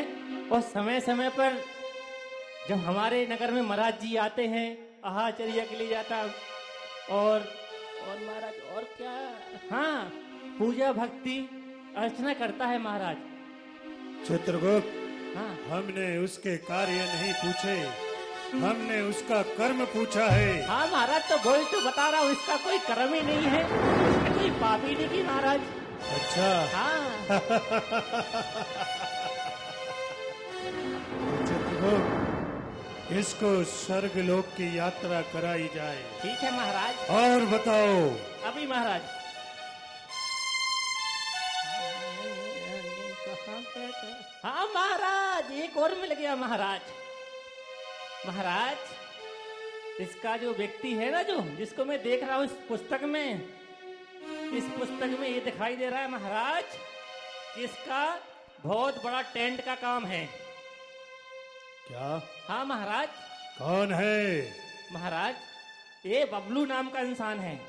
और समय समय पर जब हमारे नगर में महाराज जी आते हैं आहाचर्य के लिए जाता, और महाराज और क्या, हाँ पूजा भक्ति अर्चना करता है महाराज। चित्रगुप्त, हाँ हमने उसके कार्य नहीं पूछे, हमने उसका कर्म पूछा है। हाँ महाराज, तो वही तो बता रहा हूँ, इसका कोई कर्म ही नहीं है, इसने कोई पाप ही नहीं की महाराज। अच्छा, हाँ चित्रगुप्त, इसको स्वर्ग लोक की यात्रा कराई जाए। ठीक है महाराज। और बताओ। अभी महाराज कहाँ पे हाँ महाराज, एक और मिल गया महाराज। महाराज इसका जो व्यक्ति है ना, जो जिसको मैं देख रहा हूँ इस पुस्तक में, इस पुस्तक में ये दिखाई दे रहा है महाराज कि इसका बहुत बड़ा टेंट का काम है। क्या? हाँ महाराज। कौन है? महाराज ये बबलू नाम का इंसान है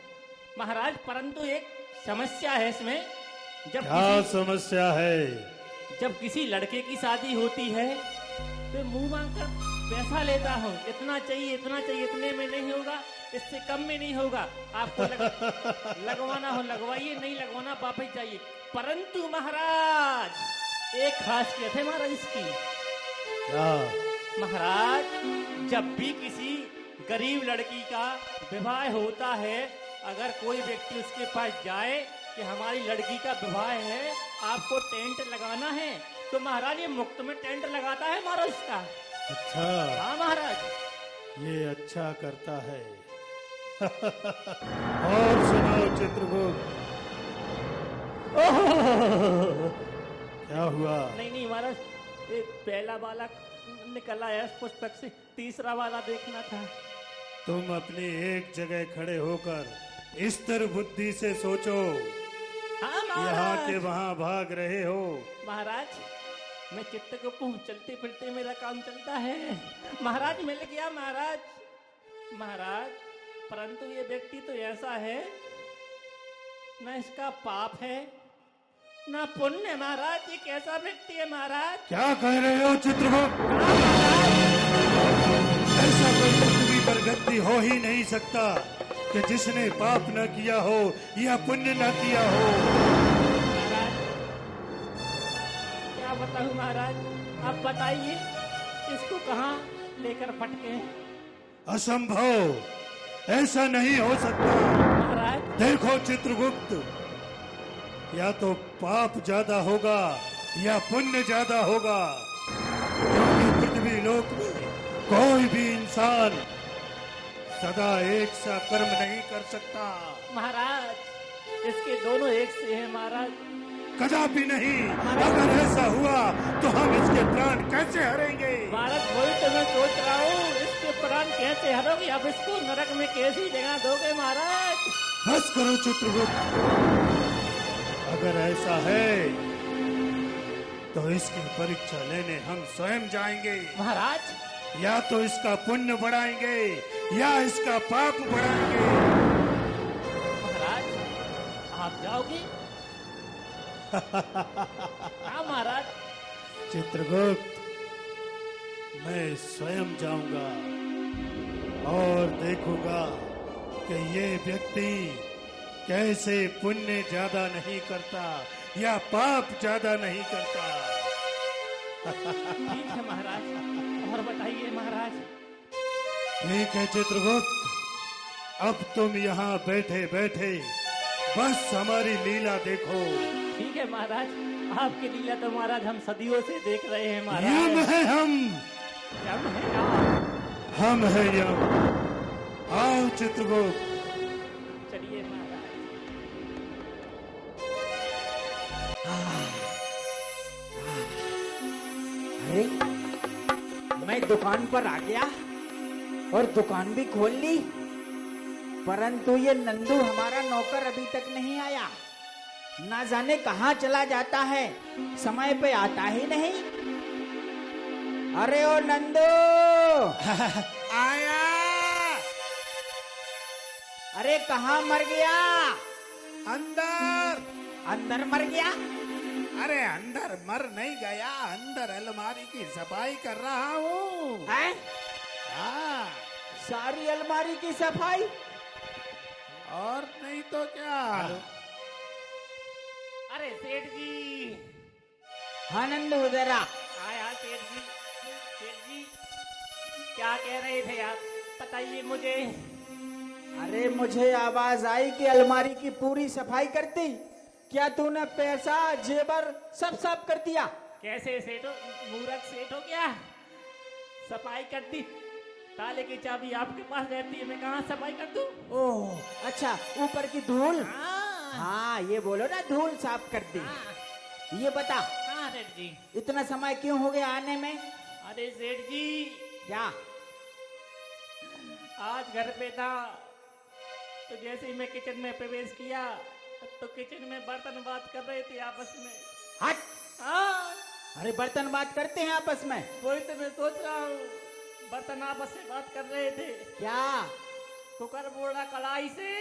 महाराज, परंतु एक समस्या है इसमें। क्या समस्या है? जब किसी लड़के की शादी होती है तो मुंह मांग कर पैसा लेता हूँ, इतना चाहिए इतना चाहिए, इतने में नहीं होगा, इससे कम में नहीं होगा, आपको लगवाना हो लगवाइए, नहीं लगवाना वापस चाहिए। परंतु महाराज एक खासियत है महाराज इसकी। क्या? महाराज जब भी किसी गरीब लड़की का विवाह होता है, अगर कोई व्यक्ति उसके पास जाए कि हमारी लड़की का विवाह है, आपको टेंट लगाना है, तो महाराज ये मुफ्त में टेंट लगाता है महाराज इसका। अच्छा, हाँ महाराज। ये अच्छा करता है। और सुनाओ चित्रगुप्त, क्या हुआ? नहीं महाराज, ये पहला वाला निकला है इस पुस्तक से, तीसरा वाला देखना था। तुम अपनी एक जगह खड़े होकर स्थिर बुद्धि से सोचो। हाँ यहाँ महाराज। के वहाँ भाग रहे हो। महाराज मैं चित्रगुप्त हूँ, चलते फिरते मेरा काम चलता है। महाराज मिल गया महाराज। महाराज परंतु ये व्यक्ति तो ऐसा है, न इसका पाप है न पुण्य। महाराज ये कैसा व्यक्ति है महाराज? क्या कह रहे हो चित्रगुप्त? ऐसा कोई पृथ्वी पर व्यक्ति हो ही नहीं सकता कि जिसने पाप न किया हो या पुण्य न किया हो। महाराज क्या बताऊं महाराज, आप बताइए इसको कहाँ लेकर फटके। असंभव, ऐसा नहीं हो सकता। महाराज देखो चित्रगुप्त, या तो पाप ज्यादा होगा या पुण्य ज्यादा होगा, क्योंकि पृथ्वी लोक में कोई भी इंसान सदा एक सा कर्म नहीं कर सकता। महाराज इसके दोनों एक से हैं महाराज। कदापि नहीं। अगर ऐसा हुआ तो हम इसके प्राण कैसे हरेंगे? महाराज वही तो मैं सोच रहा हूँ, इसके प्राण कैसे हरोगे? अब इसको नरक में कैसी जगह दोगे महाराज? बस करो चित्रगुप्त, अगर ऐसा है तो इसकी परीक्षा लेने हम स्वयं जाएंगे। महाराज या तो इसका पुण्य बढ़ाएंगे या इसका पाप बढ़ाएंगे। महाराज आप जाओगे? हाँ महाराज। चित्रगुप्त, मैं स्वयं जाऊंगा और देखूंगा कि ये व्यक्ति कैसे पुण्य ज्यादा नहीं करता या पाप ज्यादा नहीं करता। ठीक है महाराज, और बताइए महाराज। ठीक है चित्रगुप्त, अब तुम यहाँ बैठे बैठे बस हमारी लीला देखो। ठीक है महाराज, आपकी लीला तो महाराज हम सदियों से देख रहे हैं यम महाराज। है हम, यम है आप। हम है यम। आओ चित्रगुप्त। चलिए महाराज। अरे मैं दुकान पर आ गया और दुकान भी खोल ली, परंतु ये नंदू हमारा नौकर अभी तक नहीं आया। ना जाने कहाँ चला जाता है, समय पे आता ही नहीं। अरे ओ नंदू आया। अरे कहाँ मर गया? अंदर। अंदर मर गया? अरे अंदर मर नहीं गया, अंदर अलमारी की सफाई कर रहा हूँ। हैं? हाँ, सारी अलमारी की सफाई? और नहीं तो क्या। अरे सेठ जी। हाँ नंदू इधर आ। आया सेठ जी। सेठ जी क्या कह रहे थे आप, बताइए मुझे। अरे मुझे आवाज आई कि अलमारी की पूरी सफाई करती। क्या तूने पैसा जेबर सब साफ कर दिया? कैसे सेठ हो, मूर्ख सेठ हो क्या? सफाई कर दी, ताले की चाबी आपके पास रहती है, मैं कहाँ सफाई कर दूं? ओह अच्छा, ऊपर की धूल। हाँ हाँ ये बोलो ना, धूल साफ कर दी। हाँ ये बता, हाँ सेठ जी। इतना समय क्यों हो गया आने में? अरे सेठ जी, क्या? आज घर पे था तो जैसे ही मैं किचन में प्रवेश किया तो किचन में बर्तन बात कर रहे थे आपस में। हट। हाँ अरे बर्तन बात करते हैं आपस में? वही तो मैं सोच रहा हूँ, बर्तन आपस में बात कर रहे थे। क्या? कुकर बोला कढ़ाई से,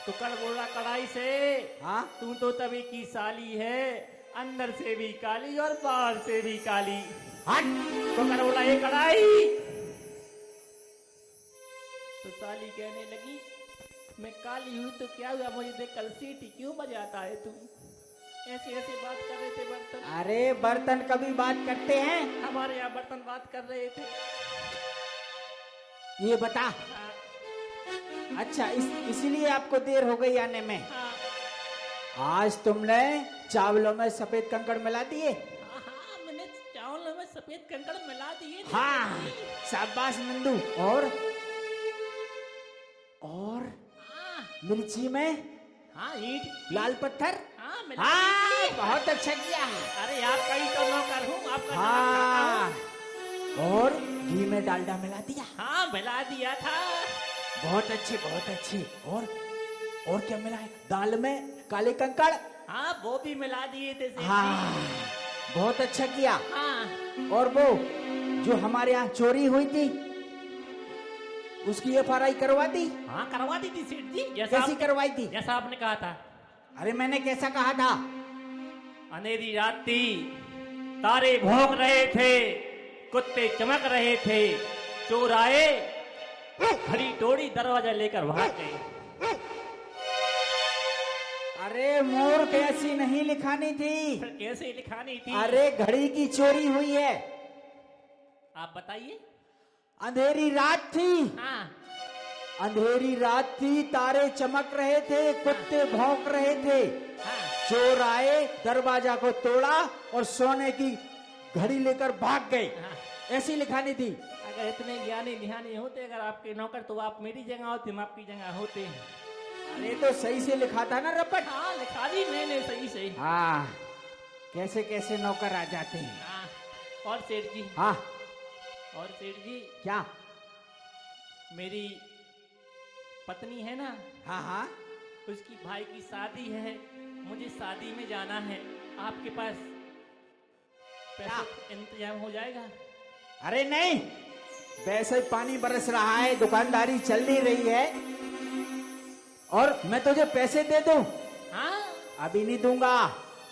कुकर बोला कढ़ाई से। हाँ तू तो तभी की साली है, अंदर से भी काली और बाहर से भी काली। हट। कुकर बोला ये कढ़ाई, तो साली कहने लगी मैं काली हूँ तो क्या हुआ, मुझे देख कल सीटी क्यों बजाता है तू? ऐसे ऐसे बात कर रहे थे बर्तन। अरे बर्तन कभी बात करते हैं? हमारे यहाँ बर्तन बात कर रहे थे। ये बता। हाँ, अच्छा इसीलिए आपको देर हो गई आने में। हाँ, आज तुमने चावलों में सफेद कंकड़ मिला दिए। हाँ, हाँ, मैंने चावलों में सफेद कंकड़ मिला दिए थे। हाँ शाबाश नंदू। और हाँ, मिर्ची में हाँ, ईंट, लाल पत्थर। हाँ, मिला हाँ दिए। बहुत अच्छा किया। अरे आपका ही तो नौकर हूँ, आपका हाँ नौकर खाता और घी में डालडा मिला दिया। हूँ। हाँ मिला दिया था। बहुत अच्छे बहुत अच्छे। और क्या मिला है? दाल में काले कंकड़। हाँ वो भी मिला दिए थे सेठ जी। हाँ बहुत अच्छा किया। हाँ और वो जो हमारे यहाँ चोरी हुई थी उसकी FRI करवा दी? हाँ करवा दी थी सेठ जी, कैसी करवाई थी? जैसा आपने कहा था। अरे मैंने कैसा कहा था? अंधेरी रात थी, तारे भौंक रहे थे, कुत्ते चमक रहे थे, चोर आए, घड़ी तोड़ी, दरवाजा लेकर भाग गए। अरे मोर कैसी नहीं लिखानी थी। फिर कैसे लिखानी थी? अरे घड़ी की चोरी हुई है। आप बताइए। अंधेरी रात थी। हाँ अंधेरी रात थी, तारे चमक रहे थे, कुत्ते भौंक रहे थे, हाँ चोर आए, दरवाजा को तोड़ा और सोने की घड़ी लेकर भाग गए। हाँ। ऐसी लिखानी थी। अगर इतने ज्ञानी ध्यानी होते अगर आपके नौकर, तो आप मेरी जगह होते, हम आपकी जगह होते। अरे तो सही से लिखा था ना रपट? हाँ लिखा दी मैंने सही से। हाँ कैसे कैसे नौकर आ जाते हैं। हाँ और सेठ जी, हाँ और सेठ जी, क्या? मेरी पत्नी है ना, हाँ हाँ उसकी भाई की शादी है, मुझे शादी में जाना है, आपके पास पैसे इंतजाम हो जाएगा? अरे नहीं, वैसे ही पानी बरस रहा है, दुकानदारी चल नहीं रही है और मैं तुझे पैसे दे दूं? हाँ अभी नहीं दूंगा।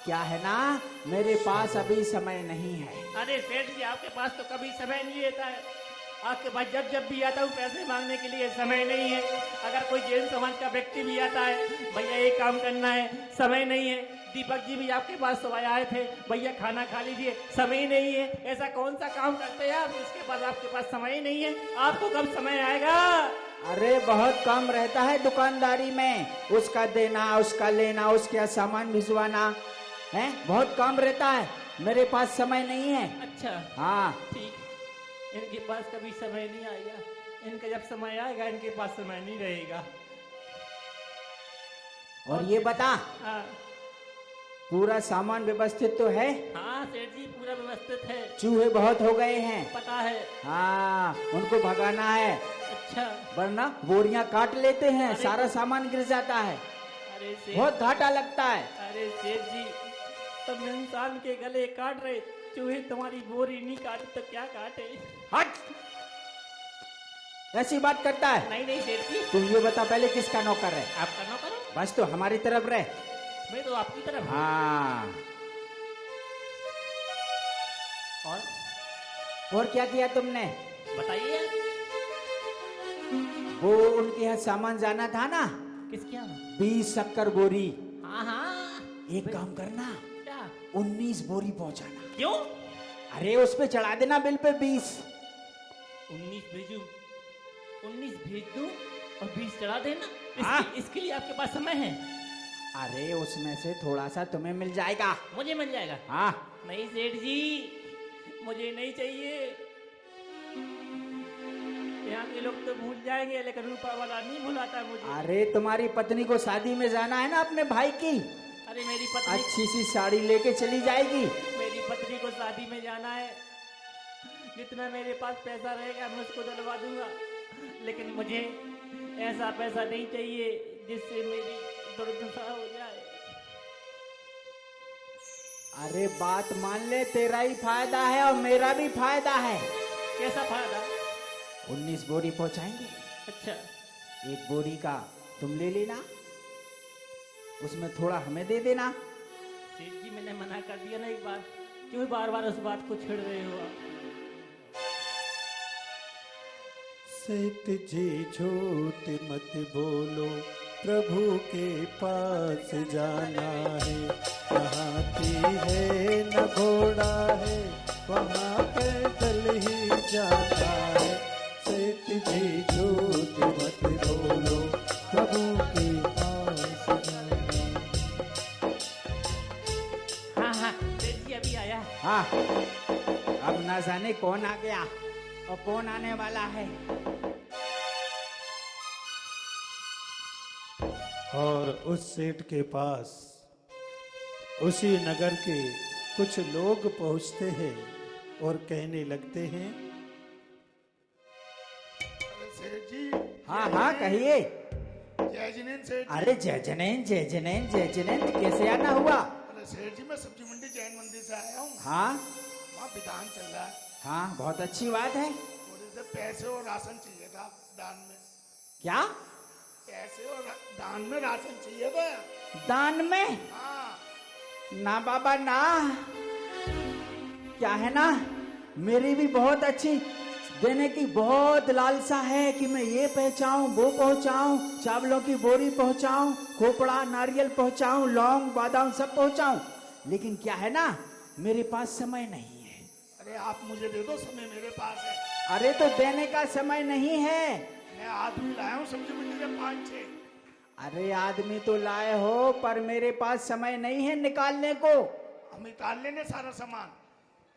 क्या है ना, मेरे पास अभी समय नहीं है। अरे सेठ जी आपके पास तो कभी समय नहीं रहता है, आपके पास जब जब भी आता हूँ पैसे मांगने के लिए समय नहीं है। अगर कोई जैन समाज का व्यक्ति भी आता है, भैया ये काम करना है, समय नहीं है। दीपक जी भी आपके पास सुबह आए थे, भैया खाना खा लीजिए, समय नहीं है। ऐसा कौन सा काम करते हैं आप जिसके पास आपके पास समय ही नहीं है? आपको कब समय आएगा? अरे बहुत काम रहता है दुकानदारी में, उसका देना, उसका लेना, उसके यहाँ सामान भिजवाना है, बहुत काम रहता है। मेरे पास समय नहीं है। अच्छा हाँ, ठीक, इनके पास कभी समय नहीं आएगा। इनका जब समय आएगा इनके पास समय नहीं रहेगा। और ये बता, हाँ पूरा सामान व्यवस्थित तो है? हाँ सेठ जी, पूरा व्यवस्थित है। चूहे बहुत हो गए हैं। पता है। हाँ, उनको भगाना है, अच्छा। वरना बोरियां काट लेते हैं, अरे सारा सामान गिर जाता है, अरे सेठ, बहुत घाटा लगता है। अरे सेठ जी, तुम इंसान के गले काट रहे, चूहे तुम्हारी बोरी नहीं काटे तो क्या काटे? हट, ऐसी बात करता है? नहीं नहीं सेठ जी, तुम ये बता पहले किसका नौकर है? आपका नौकर हूं। बस तो हमारी तरफ रह। मैं तो आपकी तरफ हूं। हाँ, और क्या किया तुमने? बताइए। वो उनके यहाँ सामान जाना था ना, किसके यहाँ? 20 शक्कर बोरी। हाँ हाँ। एक काम करना, क्या? 19 बोरी पहुंचाना। क्यों? अरे उस पे चढ़ा देना बिल पे 20। 19 भेजू, 19 भेज दूं और 20 चढ़ा देना? हाँ। इसके लिए आपके पास समय है? अरे उसमें से थोड़ा सा तुम्हें मिल जाएगा। मुझे मिल जाएगा? हाँ। नहीं सेठ जी, मुझे नहीं चाहिए। यहाँ के लोग तो भूल जाएंगे लेकिन ऊपर वाला नहीं भुलाता मुझे। अरे तुम्हारी पत्नी को शादी में जाना है ना अपने भाई की, अरे मेरी पत्नी, अच्छी सी साड़ी लेके चली जाएगी। मेरी पत्नी को शादी में जाना है, जितना मेरे पास पैसा रहेगा मैं उसको दिलवा दूंगा, लेकिन मुझे ऐसा पैसा नहीं चाहिए जिससे मेरी दुर्दशा हो जाए। अरे बात मान ले, तेरा ही फायदा है और मेरा भी फायदा है। कैसा फायदा? 19 बोरी पहुंचाएंगे। अच्छा, एक बोरी का तुम ले लेना, उसमें थोड़ा हमें दे देना। सेठ जी मैंने मना कर दिया ना एक बार, क्यों बार बार उस बात को छेड़ रहे हो आप? सेठ जी झूठ मत बोलो, प्रभु के पास जाना है, नहाती है न घोड़ा है, वहाँ पैदल ही जाता है। सेठ जी झूठ मत बोलो, प्रभु के पास जाना है। हाँ हाँ सेठ जी अभी आया। हाँ, अब ना जाने कौन आ गया और कौन आने वाला है। और उस सेठ के पास उसी नगर के कुछ लोग पहुंचते हैं और कहने लगते हैं, सेठ जी। हाँ हाँ कहिए। जय जिनेंद्र सेठ जी। अरे जय जनेन, जय जनेन, जय जनेन, कैसे आना हुआ? अरे सेठ जी मैं सब्जी मंडी जैन मंदिर से आया हूँ। हाँ वहाँ विधान चल रहा है, हाँ, बहुत अच्छी बात है। थोड़े से पैसे और राशन चाहिए था दान में। क्या? पैसे और दान में राशन चाहिए था। दान में? हाँ। ना बाबा ना, क्या है ना, मेरी भी बहुत अच्छी देने की बहुत लालसा है कि मैं ये पहुंचाऊं, वो पहुंचाऊं, चावलों की बोरी पहुंचाऊं, खोपड़ा नारियल पहुंचाऊं, लौंग बादाम सब पहुंचाऊं, लेकिन क्या है ना, मेरे पास समय नहीं है। अरे आप मुझे दे दो, समय मेरे पास है। अरे तो देने का समय नहीं है। मैं आदमी लाया हूँ सब्जी मंडी से 5-6। अरे आदमी तो लाए हो, पर मेरे पास समय नहीं है निकालने को। हम निकाल लेंगे सारा सामान,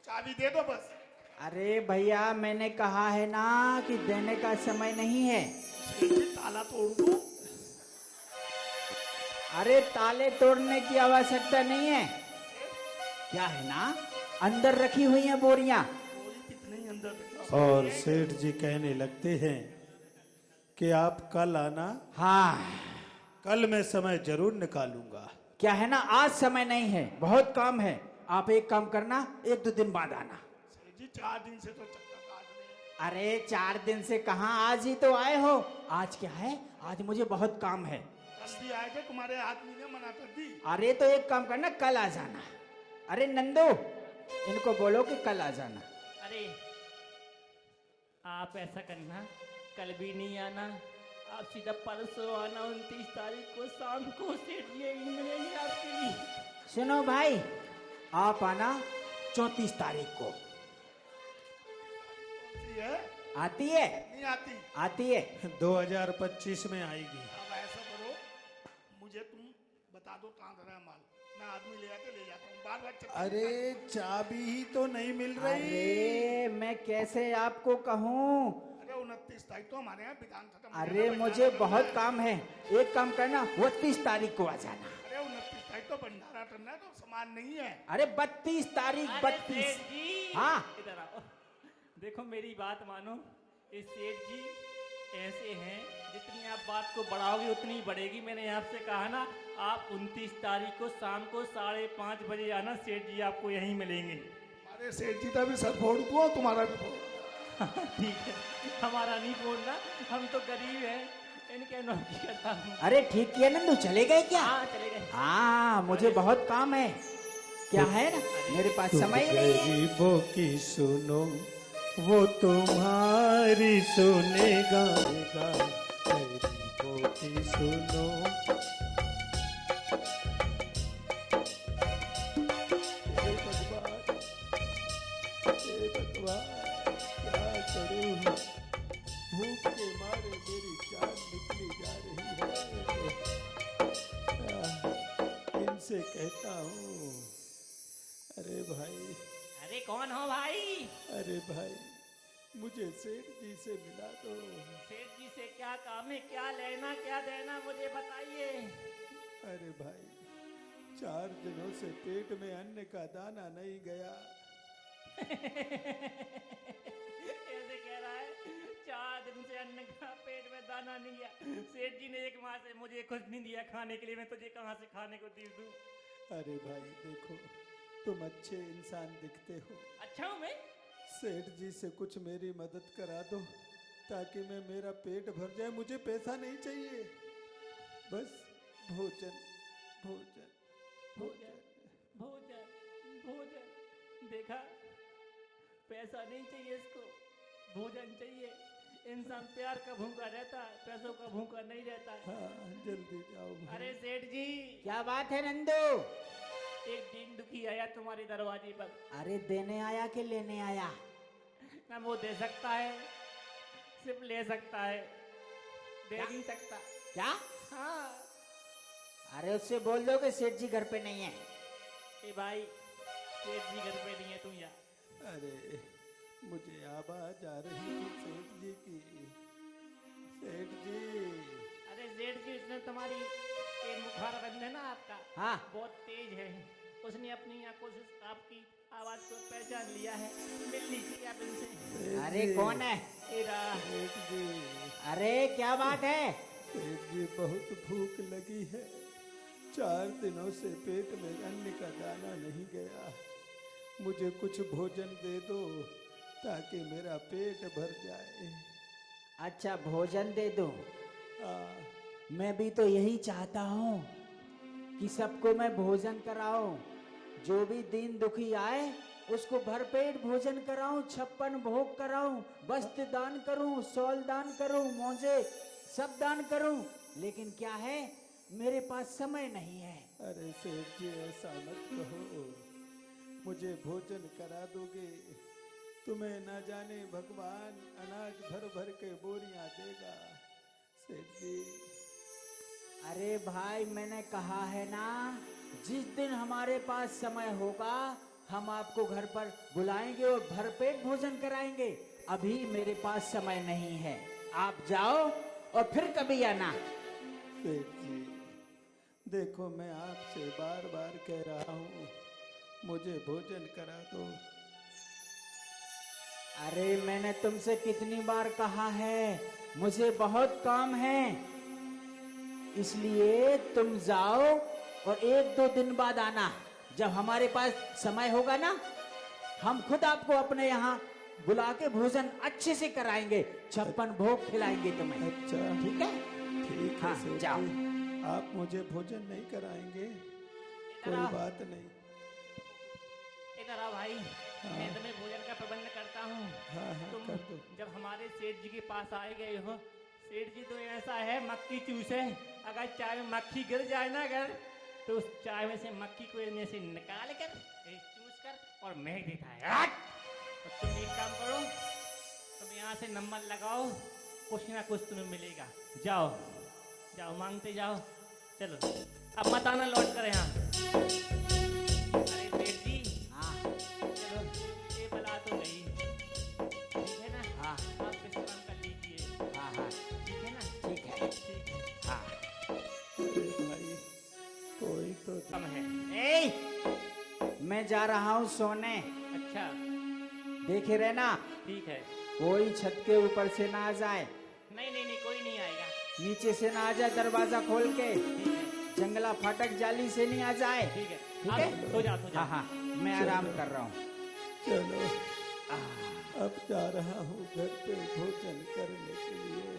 चाबी दे दो बस। अरे भैया मैंने कहा है ना कि देने का समय नहीं है। सेठ जी ताला तोड़ दूं? अरे ताले तोड़ने की आवश्यकता नहीं है। क्या है ना, अंदर रखी हुई हैं बोरियां। बोरी कितने अंदर रखी? और सेठ जी कहने लगते हैं कि आप कल आना, हाँ, कल मैं समय जरूर निकालूंगा। क्या है ना, आज समय नहीं है, बहुत काम है। आप एक काम करना, 1-2 दिन बाद आना। सेठ जी 4 दिन से तो चक्कर काट रहे हैं। अरे 4 दिन से कहाँ, आज ही तो आए हो। आज क्या है, आज मुझे बहुत काम है। जल्दी आए थे, तुम्हारे आदमी ने मना कर दी। अरे तो एक काम करना, कल आ जाना। अरे नंदू, इनको बोलो कि कल आ जाना। अरे आप ऐसा करना, कल भी नहीं आना, आप सीधा परसों आना, 29 तारीख को शाम को सेठ जी यहीं मिलेंगे आपके लिए। सुनो भाई, आप आना 34 तारीख को। कौन सी है? आती है? नहीं आती। आती है। 2025 में आएगी। अब ऐसा करो, मुझे तुम बता दो कहाँ धरा है माल, मैं आदमी ले आके ले जाता हूँ। बार बार चक्कर अरे चाबी ही तो नहीं मिल रही। अरे मैं कैसे आपको कहूँ? अरे 29 तारीख तो हमारे यहाँ विधान खत्म हो अरे जाएगा, मुझे भंडारा बहुत करना काम है, एक काम करना, 32 तारीख को आ जाना। है। अरे 29 तारीख तो भंडारा करना है, तो सामान नहीं है। अरे 32 तारीख, अरे 32। सेठ जी, हाँ। इधर आओ। देखो मेरी बात मानो, इस सेठ जी ऐसे हैं, जितनी आप बात को बढ़ाओगे उतनी ही बढ़ेगी। मैंने आपसे कहा ना, आप 29 तारीख को शाम को 5:30 बजे आना, सेठ जी आपको यहीं मिलेंगे। अरे सेठ जी का भी सर फोड़ दूँ, तुम्हारा भी फोड़। ठीक है, हमारा नहीं बोलना, हम तो गरीब हैं, इनके नौकरी करता हूँ। अरे ठीक किया नंदू, चले गए क्या? हाँ चले गए। हाँ, मुझे बहुत काम है। क्या है ना, मेरे पास समय ही नहीं है। गरीबों की सुनो, वो तुम्हारी सुनेगा। गरीबों की सुनो। हे भगवान, हे भगवान, क्या करूं? भूख के मारे मेरी जान निकली जा रही है। इनसे कहता हूँ, अरे भाई, अरे कौन हो भाई? अरे भाई, मुझे सेठ जी से मिला दो। सेठ जी से क्या काम है, क्या लेना क्या देना, मुझे बताइए। अरे भाई, 4 दिनों से पेट में अन्न का दाना नहीं गया। ऐसे कह रहा है, 4 दिन से अन्न का पेट में दाना नहीं गया। सेठ जी ने 1 माह से मुझे कुछ नहीं दिया खाने के लिए, मैं तुझे कहाँ से खाने को दे दूं? अरे भाई देखो, तुम अच्छे इंसान दिखते हो। अच्छा हूँ मैं? सेठ जी से कुछ मेरी मदद करा दो, ताकि मेरा पेट भर जाए। मुझे पैसा नहीं चाहिए, बस भोजन भोजन भोजन भोजन भोजन। देखा, पैसा नहीं चाहिए इसको, भोजन चाहिए। इंसान प्यार का भूखा रहता है, पैसों का भूखा नहीं रहता है। हाँ, जल्दी जाओ भाई। अरे सेठ जी, क्या बात है नंदू? एक दीन दुखी आया तुम्हारे दरवाजे पर। अरे देने आया कि लेने आया? ना वो दे सकता है, सिर्फ ले सकता है, दे क्या? नहीं सकता। क्या? हाँ। अरे उससे बोल दो कि सेठ जी घर पे नहीं है। ए भाई, सेठ जी घर पे नहीं है, तुम जा। अरे मुझे आवाज आ रही थी सेठ जी की। सेठ जी, अरे सेठ जी, उसने तुम्हारी ये मुखार बंद है ना आपका, हाँ। बहुत तेज है। उसने अपनी आंखों से आपकी आवाज को पहचान लिया है। मिल लीजिए आप इनसे। सेठ अरे जी, कौन है? एरा, सेठ जी, अरे क्या बात है? सेठ जी, बहुत भूख लगी है। 4 दिनों से पेट में अन्न का दाना नहीं गया। मुझे कुछ भोजन दे दो, ताकि मेरा पेट भर जाए। अच्छा, भोजन दे दूं? हाँ, मैं भी तो यही चाहता हूँ कि सबको मैं भोजन कराऊं। जो भी दीन दुखी आए उसको भरपेट भोजन कराऊं, 56 भोग कराऊं, वस्त्र दान करूं, शॉल दान करूं, मोजे सब दान करूं। लेकिन क्या है, मेरे पास समय नहीं है। अरे सेठ जी, ऐसा मत कहो। मुझे भोजन करा दोगे, तुम्हें ना जाने भगवान अनाज भर भर के बोरियां देगा। सेठ जी, अरे भाई, मैंने कहा है ना, जिस दिन हमारे पास समय होगा हम आपको घर पर बुलाएंगे और भरपेट भोजन कराएंगे। अभी मेरे पास समय नहीं है, आप जाओ और फिर कभी आना। सेठ जी, देखो मैं आपसे बार बार कह रहा हूँ, मुझे भोजन करा दो। अरे मैंने तुमसे कितनी बार कहा है, मुझे बहुत काम है, इसलिए तुम जाओ और 1-2 दिन बाद आना। जब हमारे पास समय होगा ना, हम खुद आपको अपने यहाँ बुला के भोजन अच्छे से कराएंगे, 56 भोग खिलाएंगे तुम्हें। अच्छा, ठीक है? ठीक है हाँ, सेठ जाओ। जी, आप मुझे भोजन नहीं कराएंगे, कोई आओ। बात नहीं। इधर आओ भाई, मैं तुम्हें भोजन का प्रबंध करता हूँ। हाँ हाँ, तुम कर दो। तू। जब हमारे सेठ जी के पास आए गए हो, सेठ जी तो ऐसा है मक्खी चूसे, अगर चाय में मक्खी गिर जाए ना अगर, तो उस चाय में से मक्खी को इनमें से निकाल कर चूस कर और महक देता है। हट! तो तुम एक काम करो, तुम यहाँ से नंबर लगाओ, कुछ ना कुछ तुम्हें मिलेगा। जाओ जाओ मांगते जाओ, चलो अब मत आना लौट कर यहाँ। अरे सेठ जी, हाँ चलो ये बला तो गई, ठीक है ना? हाँ आप विश्राम कर लीजिए, हाँ हाँ ठीक है ना? ठीक है ठीक है। हाँ। अरे भाई कोई तो कम है। ए, मैं जा रहा हूँ सोने, अच्छा देखे रहना ठीक है। कोई छत के ऊपर से ना आ जाए, नहीं नहीं नहीं, कोई नहीं आएगा। नीचे से ना आ जाए, दरवाजा खोल के, ठीक है जंगला फाटक जाली से नहीं आ जाए। ठीक है। ठीक आप है? सो जाओ सो हाँ जाओ। हाँ मैं आराम कर रहा हूँ। चलो अब जा रहा हूँ घर पे भोजन करने के लिए।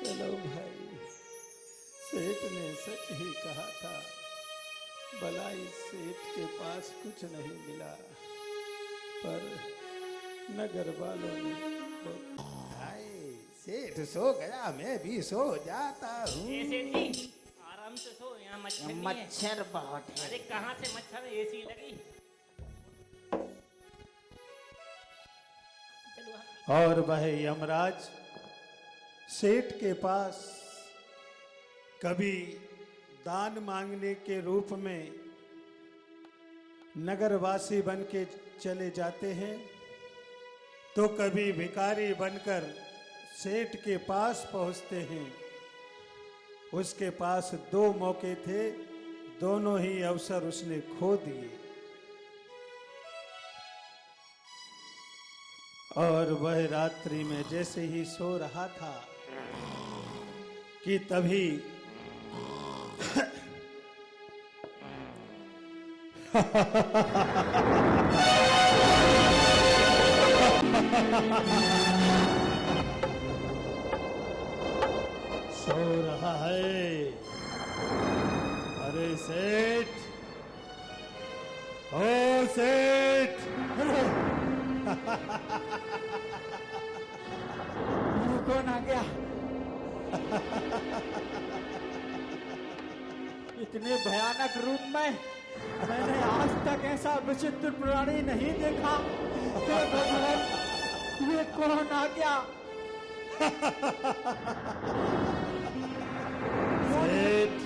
चलो भाई, सेठ ने सच ही कहा था, भला इस सेठ के पास कुछ नहीं मिला, पर नगर वालों ने हाय, सेठ सो गया, मैं भी सो जाता हूँ। ए सेठ जी, आराम से सो, यहाँ मच्छर नहीं है। मच्छर बहुत है। अरे कहाँ से मच्छर है, एसी लगी। चलो हम और वह यमराज सेठ के पास कभी दान मांगने के रूप में नगरवासी बन के चले जाते हैं, तो कभी भिखारी बनकर सेठ के पास पहुंचते हैं। उसके पास दो मौके थे, दोनों ही अवसर उसने खो दिए। और वह रात्रि में जैसे ही सो रहा था कि तभी सो रहा है। अरे सेठ, ओ सेठ, कौन आ गया? इतने भयानक रूप में मैंने आज तक ऐसा विचित्र प्राणी नहीं देखा। हे भगवान, ये कौन आ गया? सेठ,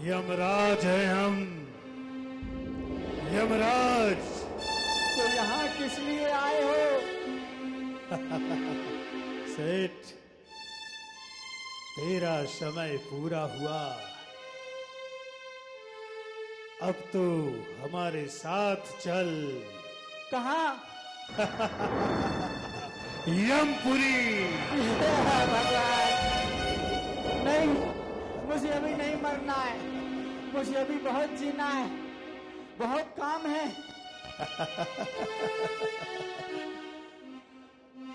यमराज है हम, यमराज। तो यहाँ किस लिए आए हो? सेठ, तेरा समय पूरा हुआ, अब तो हमारे साथ चल। कहाँ? यमपुरी। भगवान, नहीं, मुझे अभी नहीं मरना है, मुझे अभी बहुत जीना है, बहुत काम है।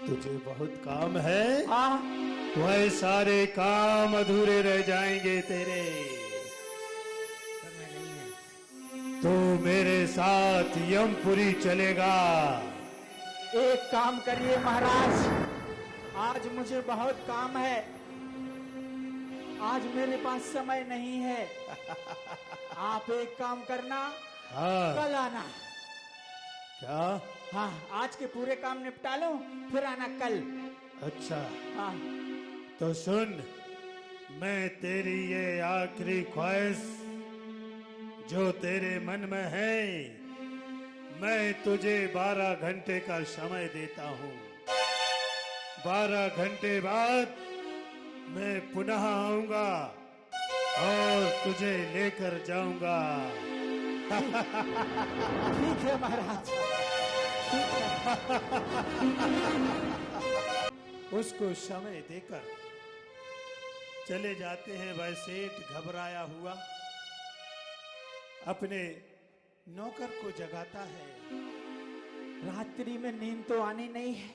तुझे बहुत काम है? हाँ, वह सारे काम अधूरे रह जाएंगे तेरे। तो मेरे साथ यमपुरी चलेगा। एक काम करिए महाराज, आज मुझे बहुत काम है, आज मेरे पास समय नहीं है। आप एक काम करना, हाँ, कल आना। क्या? हाँ, आज के पूरे काम निपटा लो, फिर आना कल। अच्छा, हाँ, तो सुन, मैं तेरी ये आखिरी ख्वाहिश जो तेरे मन में है, मैं तुझे 12 घंटे का समय देता हूँ। 12 घंटे बाद मैं पुनः आऊंगा और तुझे लेकर जाऊंगा। ठीक है महाराज, ठीक है। उसको समय देकर चले जाते हैं। वह सेठ घबराया हुआ अपने नौकर को जगाता है। रात्रि में नींद तो आनी नहीं है,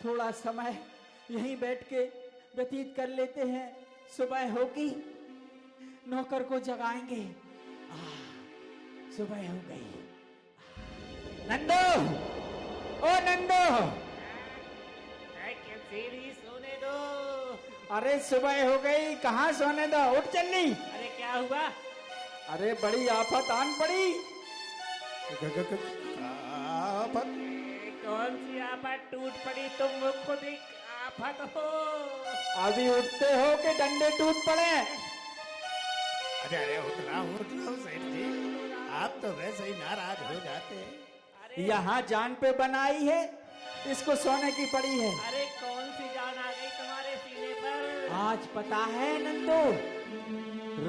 थोड़ा समय यहीं बैठ के व्यतीत कर लेते हैं, सुबह होगी नौकर को जगाएंगे। सुबह हो गई। नंदू, ओ नंदू, सीढ़ी सोने दो। अरे सुबह हो गई, कहाँ सोने दो, उठ जल्दी। अरे क्या हुआ? अरे बड़ी आफत आन पड़ी। आफत? कौन सी आफत टूट पड़ी? तुम खुद एक आफत हो। अभी उठते हो कि डंडे टूट पड़े? अरे अरे उठ रहा हूँ सेठ जी, आप तो वैसे ही नाराज हो जाते हैं। यहाँ जान पे बनाई है, इसको सोने की पड़ी है। अरे कौन सी जान आ गई तुम्हारे सीने पर? आज पता है नंदू,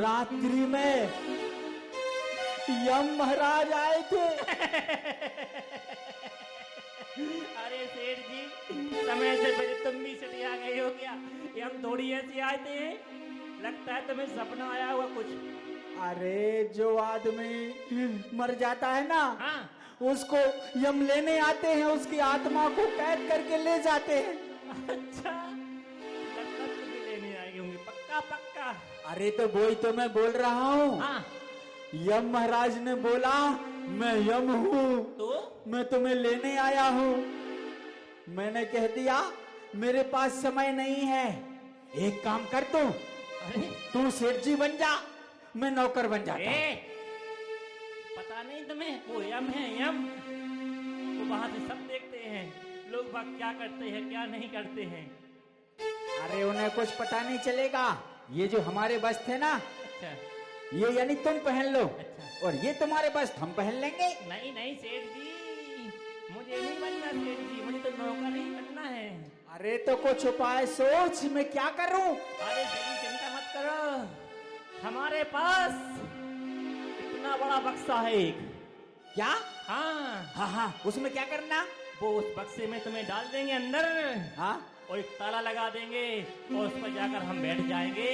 रात्रि में यम महाराज आए थे। अरे सेठ जी, समय से पहले तुम भी सटिया गए हो क्या? ये हम थोड़ी ऐसे आते हैं, लगता है तुम्हें सपना आया हुआ कुछ। अरे जो आदमी मर जाता है ना, हाँ उसको यम लेने आते हैं, उसकी आत्मा को कैद करके ले जाते हैं। अच्छा, लगता है तुम्हें लेने आए होंगे, पक्का पक्का। अरे तो वही तो मैं बोल रहा हूँ। हाँ यम महाराज ने बोला मैं यम हूँ, तो मैं तुम्हें लेने आया हूँ। मैंने कह दिया मेरे पास समय नहीं है, एक काम कर अरे तू सेठ जी बन जा, मैं नौकर बन जाता हूं। ए, पता नहीं तुम्हें, वो यम है यम। वो वहां से सब देखते हैं लोग बाग क्या करते हैं क्या नहीं करते हैं। अरे उन्हें कुछ पता नहीं चलेगा। ये जो हमारे बस थे ना, अच्छा ये यानी तुम पहन लो, अच्छा। और ये तुम्हारे बस हम पहन लेंगे। नहीं नहीं सेठ जी, मुझे नहीं बनना सेठ जी, मुझे तो नौकर ही बनना है। अरे तो कुछ उपाय सोच, मैं क्या करूं? अरे सेठ जी चिंता मत करो, हमारे पास इतना बड़ा बक्सा है एक। क्या? हाँ हाँ हाँ, उसमें क्या करना? वो उस बक्से में तुम्हें डाल देंगे अंदर, हाँ, और एक ताला लगा देंगे और उस पर जाकर हम बैठ जाएंगे।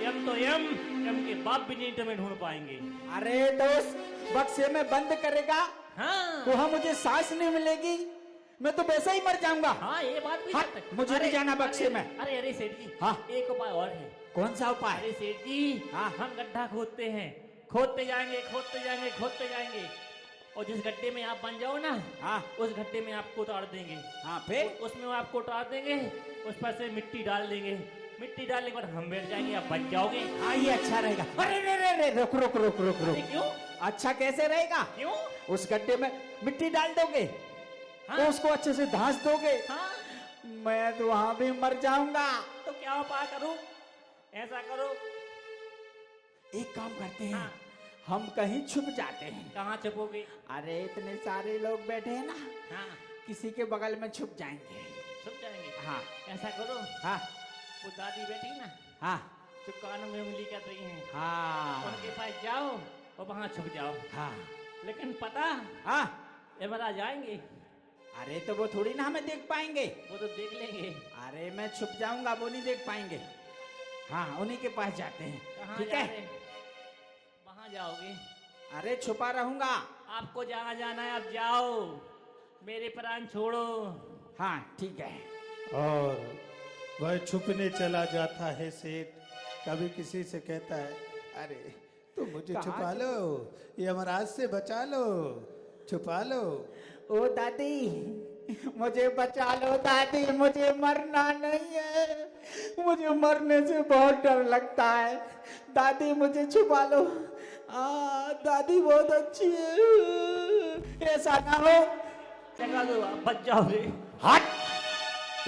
यम तो यम, यम के बाप भी नहीं तुम्हें ढूंढ पाएंगे। अरे तो उस बक्से में बंद करेगा, हाँ वहां मुझे सांस नहीं मिलेगी, मैं तो वैसे ही मर जाऊंगा। हाँ ये बात भी हाँ, सच है। मुझे नहीं अरे, जाना बक्से अरे, में। अरे अरे सेठ जी, हाँ। एक उपाय और है। कौन सा उपाय? अरे सेठ जी, हाँ। हम गड्ढा खोदते हैं, खोदते जाएंगे खोदते जाएंगे खोदते जाएंगे, और जिस गड्ढे में आप बन जाओ ना, हाँ उस गड्ढे में आपको उतार देंगे। हाँ, फिर उसमें वो आपको उतार देंगे, उस पर से मिट्टी डाल देंगे, मिट्टी डालने के बाद हम बैठ जाएंगे, आप बच जाओगे। हाँ ये अच्छा रहेगा। अरे रे रे रे, रुक रुक रुक रुक अरे रुक। क्यों अच्छा कैसे रहेगा? क्यों? उस गड्ढे में मिट्टी डाल दोगे, हाँ। तो उसको अच्छे से धांस दोगे, हाँ मैं तो वहां भी मर जाऊंगा। तो क्या उपाय करूं? ऐसा करो, एक काम करते हैं, हाँ। हम कहीं छुप जाते हैं। कहाँ छुपोगे? अरे इतने सारे लोग बैठे हैं ना, हाँ किसी के बगल में छुप जाएंगे। छुप जाएंगे। हाँ ऐसा करो, हाँ वो दादी बैठी ना, हाँ जो कान में उंगली कर रही हैं, हाँ उनके पास जाओ और वहां छुप जाओ। हाँ लेकिन पता हाँ। यमराज आएंगे, अरे तो वो थोड़ी ना हमें देख पाएंगे। वो तो देख लेंगे। अरे मैं छुप जाऊंगा, वो नहीं देख पाएंगे। हाँ उन्हीं के पास जाते हैं, कहाँ ठीक जा है? रहे? वहां जाओगे? अरे छुपा रहूंगा। आपको जहाँ जाना है आप जाओ, मेरे प्राण छोड़ो। हाँ ठीक है। और वह छुपने चला जाता है सेठ, कभी किसी से कहता है अरे तुम मुझे कहाँ छुपा लो, यमराज से बचा लो, छुपा लो। ओ दादी मुझे बचा लो, दादी मुझे मरना नहीं है, मुझे मरने से बहुत डर लगता है, दादी मुझे छुपा लो। दादी बहुत अच्छी है, ऐसा ना हो। जगा दो, आप बच जाओगे। हट,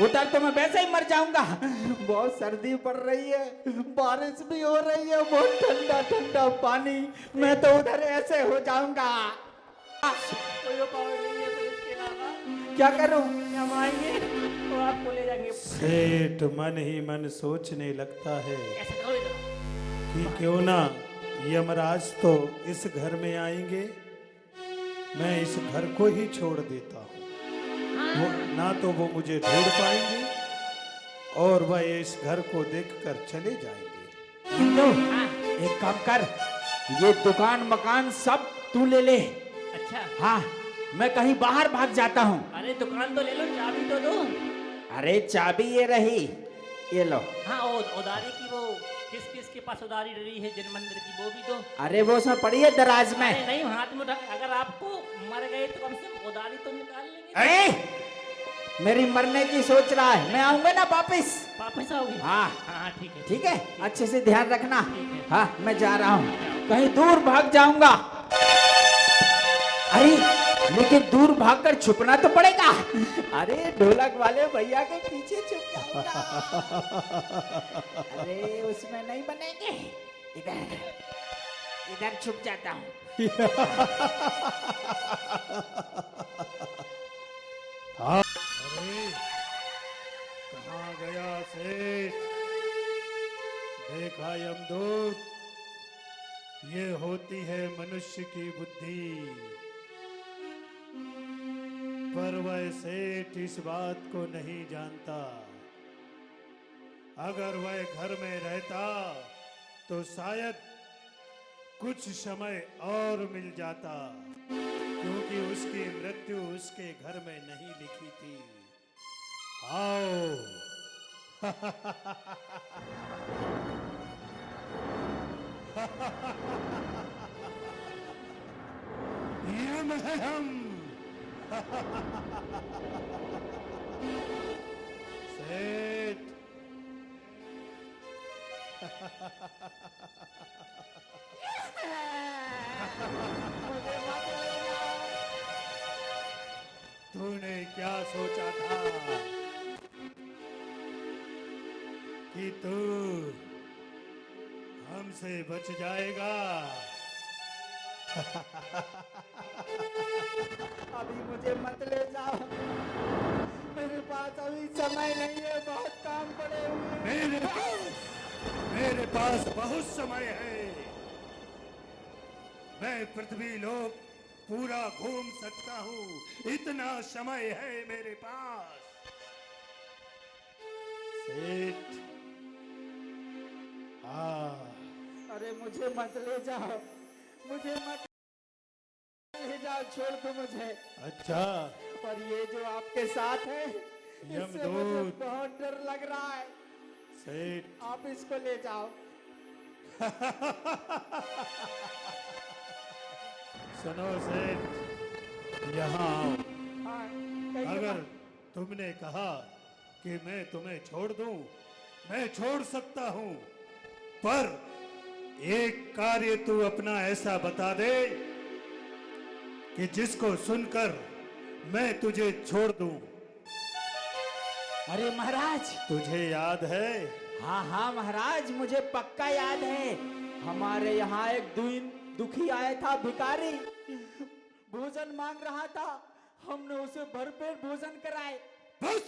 उधर तो मैं वैसे ही मर जाऊंगा। बहुत सर्दी पड़ रही है, बारिश भी हो रही है, बहुत ठंडा ठंडा पानी, मैं तो उधर ऐसे हो जाऊंगा। कोई उपाय नहीं है फिर इसके अलावा। क्या करूं? हम आएंगे तो आपको ले जाएंगे। सेठ मन ही मन सोचने लगता है ऐसा करो इधर। कि क्यों ना यमराज तो इस घर में आएंगे, मैं इस घर को ही छोड़ देता हूँ, वो ना तो वो मुझे ढूंढ पाएंगे और वह इस घर को देखकर चले जाएंगे। हिंदू, एक काम कर, ये दुकान मकान सब तू ले ले। अच्छा, हाँ मैं कहीं बाहर भाग जाता हूँ। अरे दुकान तो ले लो, चाबी तो दो। अरे चाबी ये रही, ये लो। हाँ, उधारी की वो किस किस के पास उधारी डरी है जिन मंदिर की, वो भी दो। अरे वो उसमें पड़ी है दराज में। अरे नहीं, हाथ में उठा, अगर आपको मर गए तो कम से कम उधारी तो निकाल लेंगे। ए, मेरी मरने की सोच रहा है, मैं आऊंगा ना वापिस। वापस आओगे? हाँ हाँ ठीक है। ठीक है, अच्छे से ध्यान रखना। ठीक है। हाँ मैं जा रहा हूँ, कहीं दूर भाग जाऊंगा। अरे लेकिन दूर भागकर छुपना तो पड़ेगा। अरे ढोलक वाले भैया के पीछे छुप जाऊंगा। अरे उसमें नहीं बनेंगे, इधर इधर छुप जाता हूँ। अरे कहाँ गया सेठ? देखा यमदूत, ये होती है मनुष्य की बुद्धि। पर वह सेठ इस बात को नहीं जानता। अगर वह घर में रहता तो शायद कुछ समय और मिल जाता, क्योंकि उसकी मृत्यु उसके घर में नहीं लिखी थी। आओ। यम है हम। सेठ, तूने क्या सोचा था कि तू हमसे बच जाएगा? अभी मुझे मत ले जाओ, मेरे पास अभी समय नहीं है, बहुत काम पड़े हुए हैं। मेरे पास बहुत समय है। मैं पृथ्वी लोक पूरा घूम सकता हूँ, इतना समय है मेरे पास। सेठ, हाँ। अरे मुझे मत ले जाओ, मुझे मत ले जाओ, छोड़ दो मुझे। अच्छा, पर ये जो आपके साथ है, इससे मुझे यमदूत। बहुत डर लग रहा है। सेठ, आप इसको ले जाओ। सुनो सेठ, यहाँ आओ। हाँ, कहिए अगर बात। तुमने कहा कि मैं तुम्हें छोड़ दूं, मैं छोड़ सकता हूं, पर एक कार्य तू अपना ऐसा बता दे कि जिसको सुनकर मैं तुझे छोड़ दूं। अरे महाराज, तुझे याद है? हाँ हाँ महाराज, मुझे पक्का याद है। हमारे यहाँ एक दुखी आया था, भिखारी भोजन मांग रहा था, हमने उसे भरपेट भोजन कराए। बस,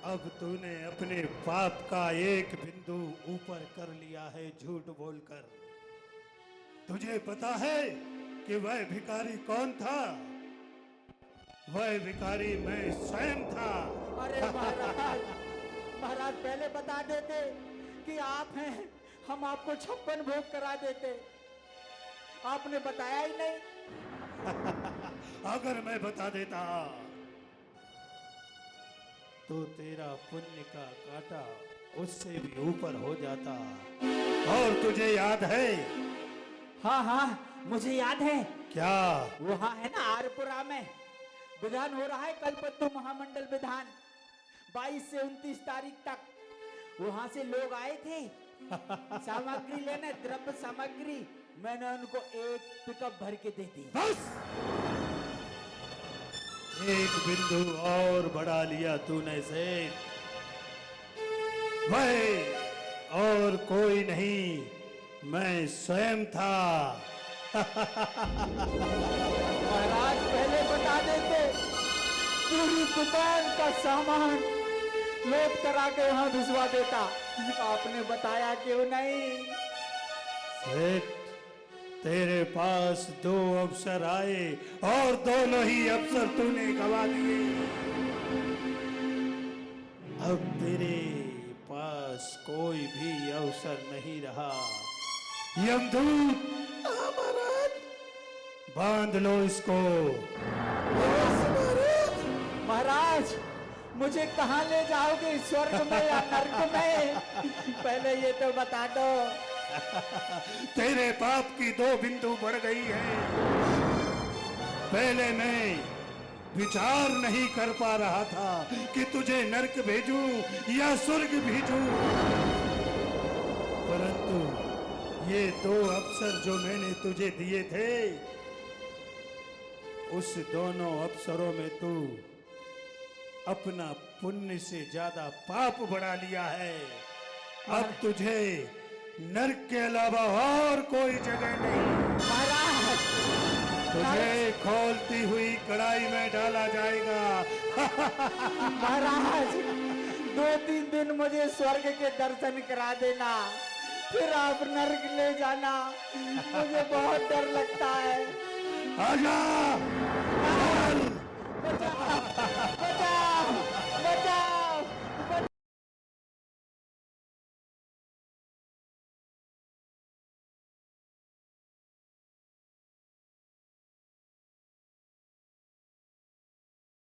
अब तूने अपने पाप का एक बिंदु ऊपर कर लिया है झूठ बोलकर। तुझे पता है कि वह भिखारी कौन था? वह भिखारी मैं स्वयं था। अरे महाराज, महाराज पहले बता देते कि आप हैं, हम आपको 56 भोग करा देते। आपने बताया ही नहीं। अगर मैं बता देता तो तेरा पुण्य का कांटा उससे भी ऊपर हो जाता। और तुझे याद है? हाँ हाँ मुझे याद है। क्या? वहाँ है ना आरपुरा में विधान हो रहा है, कल्पतरु महामंडल विधान 22 से 29 तारीख तक। वहाँ से लोग आए थे सामग्री लेने, द्रव्य सामग्री। मैंने उनको एक पिकअप भर के दे दी। बस, एक बिंदु और बढ़ा लिया तूने सेठ। वह और कोई नहीं, मैं स्वयं था। महाराज पहले बता देते, पूरी दुकान का सामान लोड करा के वहां भिजवा देता। आपने बताया क्यों नहीं? सेठ, तेरे पास 2 अवसर आए और दोनों ही अवसर तूने गवा दिए। अब तेरे पास कोई भी अवसर नहीं रहा। यमदूत, बांध लो इसको। महाराज, मुझे कहाँ ले जाओगे, स्वर्ग में या नर्क में? पहले ये तो बता दो। तेरे पाप की 2 बिंदु बढ़ गई है। पहले मैं विचार नहीं कर पा रहा था कि तुझे नरक भेजूं या स्वर्ग भेजूं, परंतु ये 2 अवसर जो मैंने तुझे दिए थे, उस दोनों अवसरों में तू अपना पुण्य से ज्यादा पाप बढ़ा लिया है। अब तुझे नरक के अलावा और कोई जगह नहीं। महाराज, तुझे खोलती हुई कढ़ाई में डाला जाएगा। महाराज 2-3 दिन मुझे स्वर्ग के दर्शन करा देना, फिर आप नरक ले जाना। मुझे बहुत डर लगता है। आजा, चल। बचाओ, बचाओ।